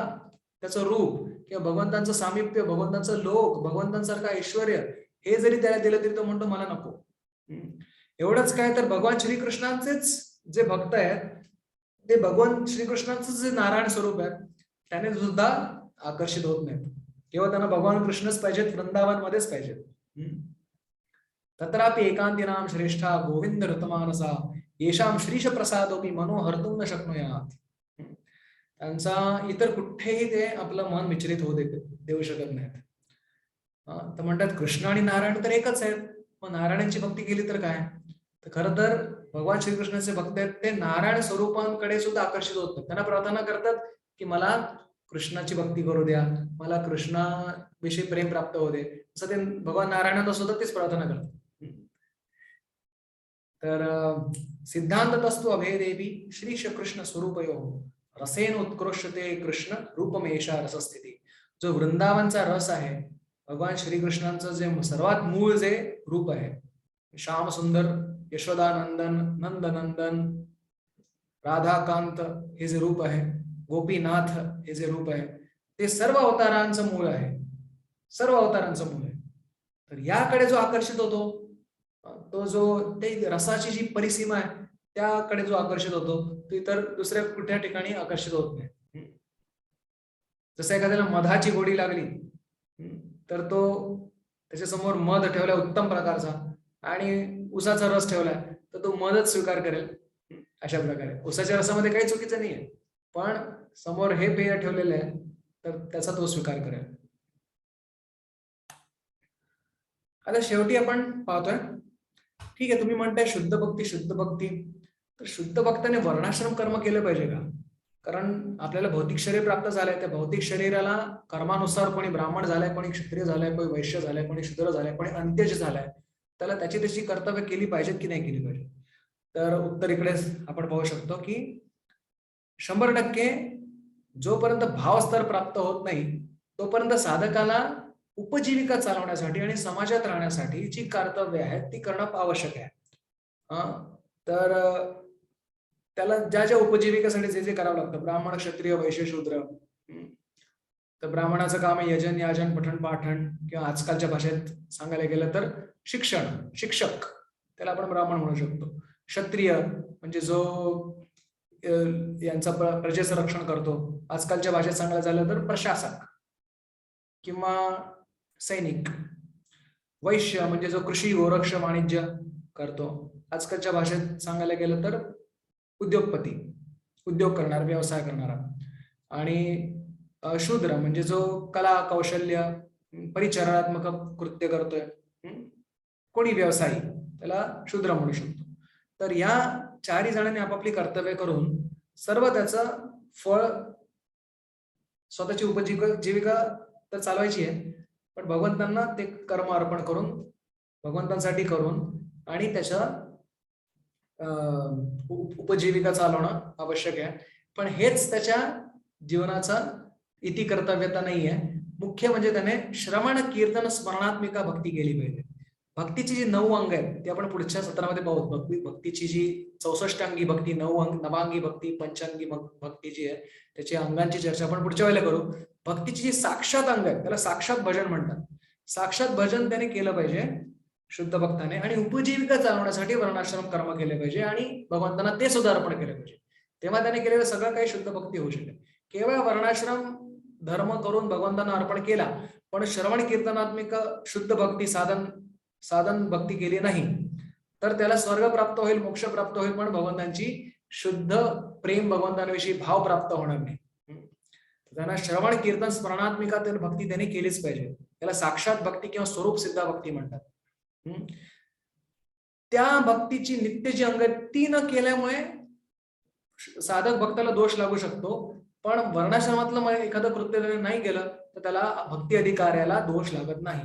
त्याचं रूप किंवा भगवंतांचं सामिप्य, भगवंतांचं लोक, भगवंतांसारखं ऐश्वर, हे जरी त्याला दिलं तरी तो म्हणतो मला नको. एवढंच काय, तर भगवान श्रीकृष्णांचेच जे भक्त आहेत ते भगवान श्रीकृष्णांचं जे नारायण स्वरूप आहे त्याने सुद्धा आकर्षित होत नाहीत. केवळ त्यांना भगवान कृष्णच पाहिजेत, वृंदावन मध्येच पाहिजेत. तत्रापि एकांतिनाम श्रेष्ठा गोविंद ऋतमानसा येशाम श्रीश प्रसादोपि मनो हर्तुं न शक्नुयात. त्यांचा इतर कुठेही ते आपलं मन विचलित होऊ देऊ शकत नाहीत. तर म्हणतात कृष्ण आणि नारायण तर एकच आहेत, मग नारायणांची भक्ती केली तर काय. तर खरं तर भगवान श्रीकृष्णाचे भक्त आहेत ते नारायण स्वरूपांकडे सुद्धा आकर्षित होत नाही. त्यांना प्रार्थना करतात की मला कृष्णाची भक्ती करू द्या, मला कृष्णाविषयी प्रेम प्राप्त होऊ दे, असं ते भगवान नारायणाला सुद्धा तेच प्रार्थना करतात. तर सिद्धांतस्तु अभेदेवी श्री कृष्ण स्वरूपयो रसेन उत्कृष्टते कृष्ण रूपमेषा रसस्थिती. जो वृंदावनचा रस आहे, भगवान श्रीकृष्णांचं जे सर्वात मूळ जे रूप आहे, श्याम सुंदर, यशोदानंदन, नंदनंदन, राधाकांत हे जे रूप आहे, गोपीनाथ हे जे रूप आहे, ते सर्व अवतारांचं मूळ आहे, सर्व अवतारांचं मूळ आहे. तर याकडे जो आकर्षित होतो, तो जो ते रसाची जी परिसीमा आहे त्याकडे जो आकर्षित होतो, तो इतर दुसऱ्या कुठल्या ठिकाणी आकर्षित होत नाही. जसं एखाद्याला मधाची गोडी लागली तर तो त्याच्यासमोर मध ठेवला उत्तम प्रकारचा आणि उसाचा रस ठेवलाय तर तो मधच स्वीकार करेल. अशा प्रकारे उसाच्या रसामध्ये काही चुकीचं नाहीये, पण समोर हे पेय ठेवलेलं आहे तर त्याचा तो स्वीकार करेल. आता शेवटी आपण पाहतोय, ठीक आहे तुम्ही म्हणताय शुद्ध भक्ती, तर शुद्ध भक्ताने वर्णाश्रम कर्म केलं पाहिजे का? कारण आपल्याला भौतिक शरीर प्राप्त झालंय, त्या भौतिक शरीराला कर्मानुसार कोणी ब्राह्मण झालाय, कोणी क्षत्रिय झालाय, कोणी वैश्य झालाय, कोणी शूद्र झालाय, कोणी अंत्यज झालाय, त्याला त्याची त्याची कर्तव्य केली पाहिजेत की नाही केली पाहिजे? तर उत्तर इकडे आपण पाहू शकतो की 100% जोपर्यंत भावस्तर प्राप्त होत नाही तोपर्यंत साधकाला उपजीविका चालवण्यासाठी आणि समाजात राहण्यासाठी जी कर्तव्य आहेत ती करणं आवश्यक आहे. तर त्याला ज्या ज्या उपजीविकेसाठी जे जे करावं लागतं, ब्राह्मण क्षत्रिय वैश्य शूद्र, तर ब्राह्मणाचं काम आहे यजन याजन पठण पाठण, किंवा आजकालच्या भाषेत सांगायला गेलं तर शिक्षक, त्याला आपण ब्राह्मण म्हणू शकतो. क्षत्रिय म्हणजे जो यांचा प्रजेचं रक्षण करतो, आजकालच्या भाषेत सांगायला झालं तर प्रशासक किंवा सैनिक. वैश्य म्हणजे जो कृषी गोरक्ष वाणिज्य करतो, आजकालच्या भाषेत सांगायला गेलं तर उद्योगपती, उद्योग करणारा, व्यवसाय करणारा. आणि शूद्र म्हणजे जो कला कौशल्य परिचरात्मक कृत्य करतोय, कोणी व्यवसायी, त्याला शूद्र म्हणू शकतो. तर या चारही जणांनी आपापली कर्तव्य करून सर्व त्याचं फळ, स्वतःची उपजीविका तर चालवायची आहे, पण भगवंतांना ते कर्म अर्पण करून, भगवंतांसाठी करून आणि त्याच्या उपजीविका चालवणं आवश्यक आहे. पण हेच त्याच्या जीवनाचा इति कर्तव्यता नाही आहे. मुख्य म्हणजे त्याने श्रवण कीर्तन स्मरणात्मिका भक्ती केली पाहिजे. भक्तीची जी 9 अंग आहेत ते आपण पुढच्या सत्रामध्ये पाहू. भक्तीची जी 64 अंगी भक्ती, नवांगी भक्ती, पंचांगी भक्ती जी आहे त्याची अंगांची चर्चा आपण पुढच्या वेळेला करू. भक्तीची जी साक्षात अंग आहेत त्याला साक्षात भजन म्हणतात. साक्षात भजन त्याने केलं पाहिजे शुद्ध भक्ताने, आणि उपजीविका चालवण्यासाठी वर्णाश्रम कर्म केले पाहिजे आणि भगवंतांना ते सुद्धा अर्पण केले पाहिजे. तेव्हा त्याने केलेलं सगळं काही शुद्ध भक्ती होऊ शकेल. केवळ वर्णाश्रम धर्म करून भगवंतांना अर्पण केला पण श्रवण कीर्तनात्मिक शुद्ध भक्ती साधन भक्ती केली नाही तर त्याला स्वर्ग प्राप्त होईल, मोक्ष प्राप्त होईल, पण भगवंतांची शुद्ध प्रेम भगवंतांविषयी भाव प्राप्त होणार नाही. त्यांना श्रवण कीर्तन स्मरणात्मिका भक्ती त्याने केलीच पाहिजे. त्याला साक्षात भक्ती किंवा स्वरूप सिद्धा भक्ती म्हणतात. त्या भक्तीची नित्य जी अंग ती न केल्यामुळे साधक भक्ताला दोष लागू शकतो, पण वर्णाश्रमातलं एखादं कृत्य त्याने नाही केलं तर त्याला भक्ती अधिकाऱ्याला दोष लागत नाही.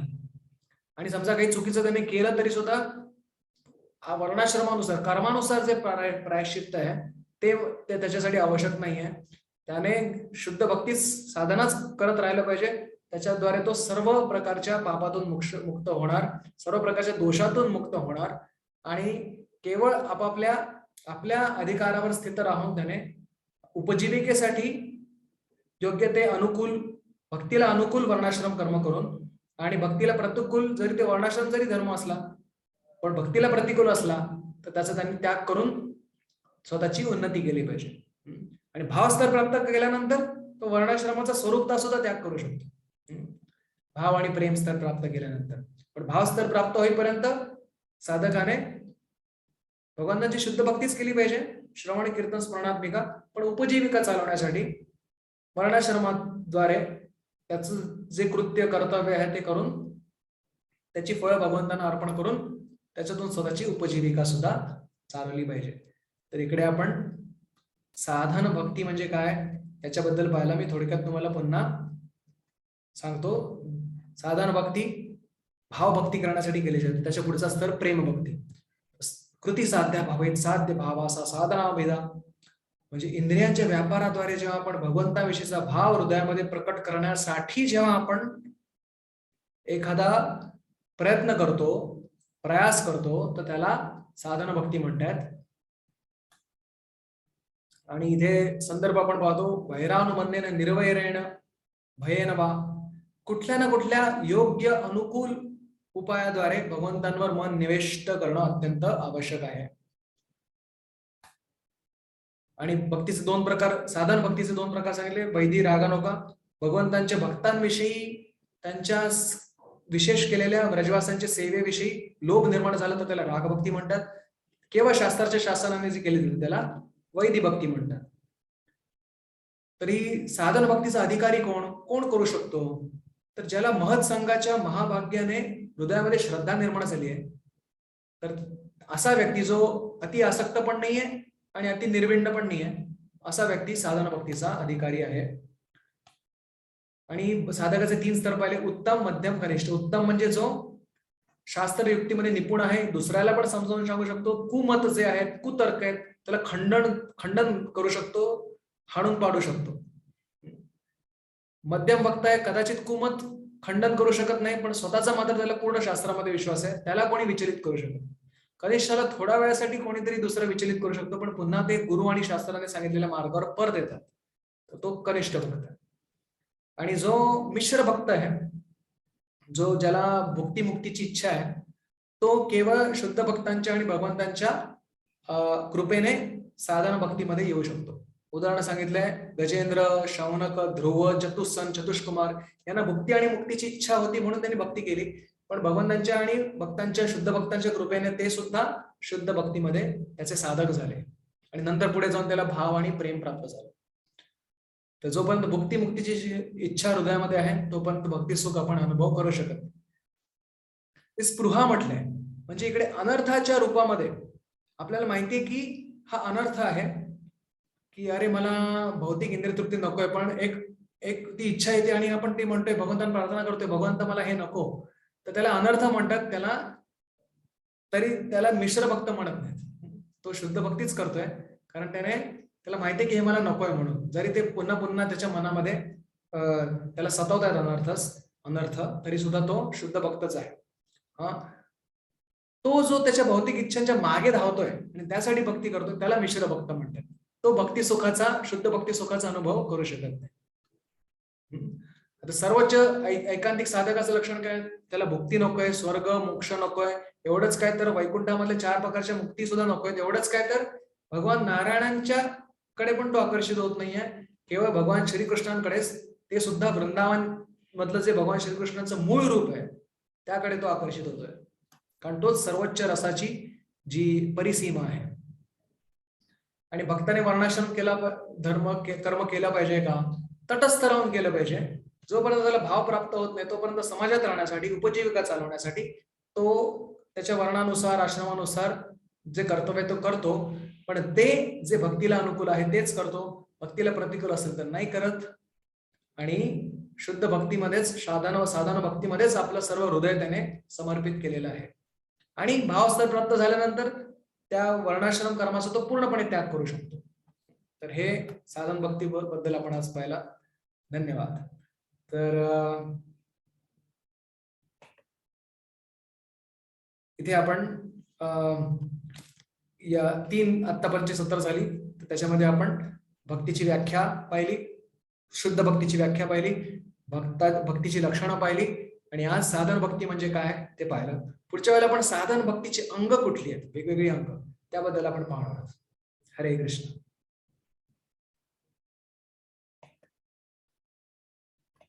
आणि समजा काही चुकीचं त्याने केलं तरी सुद्धा वर्णाश्रमानुसार कर्मानुसार जे प्रायश्चित्त आहे ते त्याच्यासाठी आवश्यक नाहीये. त्याने शुद्ध भक्ती साधनाच करत राहिलं पाहिजे. त्याच्याद्वारे तो सर्व प्रकारच्या पापातून मुक्त होणार, सर्व प्रकारच्या दोषातून मुक्त होणार आणि केवळ आपल्या अधिकारावर स्थित राहून त्याने उपजीविकेसाठी योग्य ते अनुकूल, भक्तीला अनुकूल वर्णाश्रम कर्म करून आणि भक्तीला प्रतिकूल जरी ते वर्णाश्रम जरी धर्म असला पण भक्तीला प्रतिकूल असला तर त्याचा त्यांनी त्याग करून स्वतःची उन्नती केली पाहिजे. आणि भावस्तर प्राप्त केल्यानंतर तो वर्णाश्रमाचा स्वरूपता सुद्धा त्याग करू शकतो, भाव आणि प्रेम स्तर प्राप्त केल्यानंतर. पण भावस्तर प्राप्त होईपर्यंत साधकाने भगवंतांची शुद्ध भक्तीच केली पाहिजे, श्रवण कीर्तन स्मरणात्मिका, पण उपजीविका चालवण्यासाठी वर्णाश्रमाद्वारे त्याचं जे कृत्य कर्तव्य आहे ते करून त्याची फळ भगवंतांना अर्पण करून त्याच्यातून स्वतःची उपजीविका सुद्धा चालवली पाहिजे. तर इकडे आपण साधन भक्ती म्हणजे काय याच्याबद्दल पाहायला मी थोडक्यात तुम्हाला पुन्हा सांगतो. साधन भक्ती भावभक्ती करण्यासाठी केली जाते. त्याच्या पुढचा स्तर प्रेम भक्ती. कृती साध्या भावेत साध्य भावासा साधना भेदा, म्हणजे इंद्रियांच्या व्यापाराद्वारे जेव्हा आपण भगवंताविषयीचा भाव हृदयामध्ये प्रकट करण्यासाठी जेव्हा आपण एखादा प्रयत्न करतो, प्रयास करतो, तर त्याला साधन भक्ती म्हणतात. आणि इथे संदर्भ आपण पाहतो, भैरानुमन्येन निर्वैरेण भयेन वा, कुठल्या ना कुठल्या योग्य अनुकूल उपायाद्वारे भगवंतांवर मन निविष्ट करणं अत्यंत आवश्यक आहे. आणि भक्तीचे 2 प्रकार, साधन भक्तीचे 2 प्रकार सांगितले, वैदी रागानोका. भगवंतांच्या भक्तांविषयी त्यांच्या विशेष केलेल्या ब्रजवासांच्या सेवेविषयी लोभ निर्माण झाला तर त्याला रागभक्ती म्हणतात. केवळ शास्त्राच्या शासनाने जे केले त्याला वैदी भक्ती म्हणतात. तरी साधन भक्तीचा अधिकारी कोण कोण करू शकतो? तर ज्याला महत् संघाच्या महाभाग्याने हृदयामध्ये श्रद्धा निर्माण झाली आहे, तर असा व्यक्ती जो अति आसक्त पण नाहीये आणि अति निर्विण्ण पण नाहीये, असा व्यक्ती साधन भक्तीचा अधिकारी आहे. आणि साधकाचे 3 स्तर पाहिले: उत्तम, मध्यम, कनिष्ठ. उत्तम म्हणजे जो शास्त्र युक्तीमध्ये निपुण आहे, दुसऱ्याला पण समजावून सांगू शकतो, कुमत जे आहेत, कुतर्क आहेत त्याला खंडन करू शकतो, हाणून पाडू शकतो. मध्यम वक्ता आहे, कदाचित कुमत खंडन करू शकत नाही, पण स्वतःचा मात्र त्याला पूर्ण शास्त्रामध्ये विश्वास आहे, त्याला कोणी विचलित करू शकत. कनिष्ठाला थोड्या वेळासाठी कोणीतरी दुसरं विचलित करू शकतो, पण पुन्हा ते गुरु आणि शास्त्राने सांगितलेल्या मार्गावर परत येतात, तर तो कनिष्ठ भक्त आहे. आणि जो मिश्र भक्त आहे, जो ज्याला भुक्ती मुक्तीची इच्छा आहे, तो केवळ शुद्ध भक्तांच्या आणि भगवंतांच्या कृपेने साधन भक्तीमध्ये येऊ शकतो. उदाहरण सांगितलंय, गजेंद्र, शौनक, ध्रुव, चतुस्सन, चतुष्कुमार यांना भुक्ती आणि मुक्तीची इच्छा होती म्हणून त्यांनी भक्ती केली, पण भगवंतांच्या आणि भक्तांच्या शुद्ध भक्तांच्या कृपेने ते सुद्धा शुद्ध भक्तीमध्ये त्याचे साधक झाले आणि नंतर पुढे जाऊन त्याला भाव आणि प्रेम प्राप्त झालं. तर जोपर्यंत भुक्ती मुक्तीची इच्छा हृदयामध्ये आहे तोपर्यंत भक्ती सुख आपण अनुभव करू शकत नाही. ते स्पृहा म्हटलंय, म्हणजे इकडे अनर्थाच्या रूपामध्ये आपल्याला माहितीये की हा अनर्थ आहे, की अरे मला भौतिक इंद्रिय तृप्ती नकोय, पण एक ती इच्छा येते आणि आपण ती म्हणतोय, भगवंतांना प्रार्थना करतोय, भगवंत मला हे नको, तर त्याला अनर्थ म्हणतात. तरी त्याला मिश्र भक्त म्हणत नाहीत, तो शुद्ध भक्तीच करतोय, कारण त्याला माहितीये की हे मला नकोय म्हणून. जरी ते पुन्हा पुन्हा त्याच्या मनामध्ये त्याला सतावतायत अनर्थ, तरी सुद्धा तो शुद्ध भक्तच आहे. तो जो त्याच्या भौतिक इच्छांच्या मागे धावतोय आणि त्यासाठी भक्ती करतोय त्याला मिश्र भक्त म्हणतात. तो भक्ती सुखाचा, शुद्ध भक्ती सुखाचा अनुभव करू शकत नाही. आता सर्वोच्च ऐकांतिक साधकाचं लक्षण काय? त्याला भुक्ती नकोय, स्वर्ग मोक्ष नकोय, एवढंच काय तर वैकुंठामधले 4 प्रकारच्या मुक्ती सुद्धा नकोय, एवढंच काय तर भगवान नारायणांच्या कडे पण तो आकर्षित होत नाहीये, केवळ भगवान श्रीकृष्णांकडेच, ते सुद्धा वृंदावन मधलं जे भगवान श्रीकृष्णांचं मूळ रूप आहे त्याकडे तो आकर्षित होतोय, कारण तोच सर्वोच्च रसाची जी परिसीमा आहे. आणि भक्ताने वर्णाश्रम केला, कर्म केला पाहिजे का? तटस्थ राहून केलं पाहिजे. जोपर्यंत त्याला भाव प्राप्त होत नाही तोपर्यंत समाजात राहण्यासाठी, उपजीविका चालवण्यासाठी तो त्याच्या वर्णानुसार, आश्रमानुसार जे कर्तव्य तो करतो, पण ते जे भक्तीला अनुकूल आहे तेच करतो. भक्तीला प्रतिकूल असेल तर नाही करत. आणि शुद्ध भक्तीमध्येच, साधन भक्तीमध्येच आपलं सर्व हृदय त्याने समर्पित केलेलं आहे. आणि भावस्तर प्राप्त झाल्यानंतर त्या वर्णाश्रम कर्माचा तो पूर्णपणे त्याग करू शकतो. तर हे साधन भक्ती बद्दल आपण आज पाहिला. धन्यवाद. तर इथे आपण या 3 आत्तापर्यंतची सत्र झाली, तर त्याच्यामध्ये आपण भक्तीची व्याख्या पाहिली, शुद्ध भक्तीची व्याख्या पाहिली, भक्तीची लक्षणं पाहिली, आणि आज साधन भक्ती म्हणजे काय ते पाहिलं. पुढच्या वेळेला आपण साधन भक्तीची अंग कुठली आहेत, वेगवेगळी अंग, त्याबद्दल आपण पाहणार आहोत. हरे कृष्ण.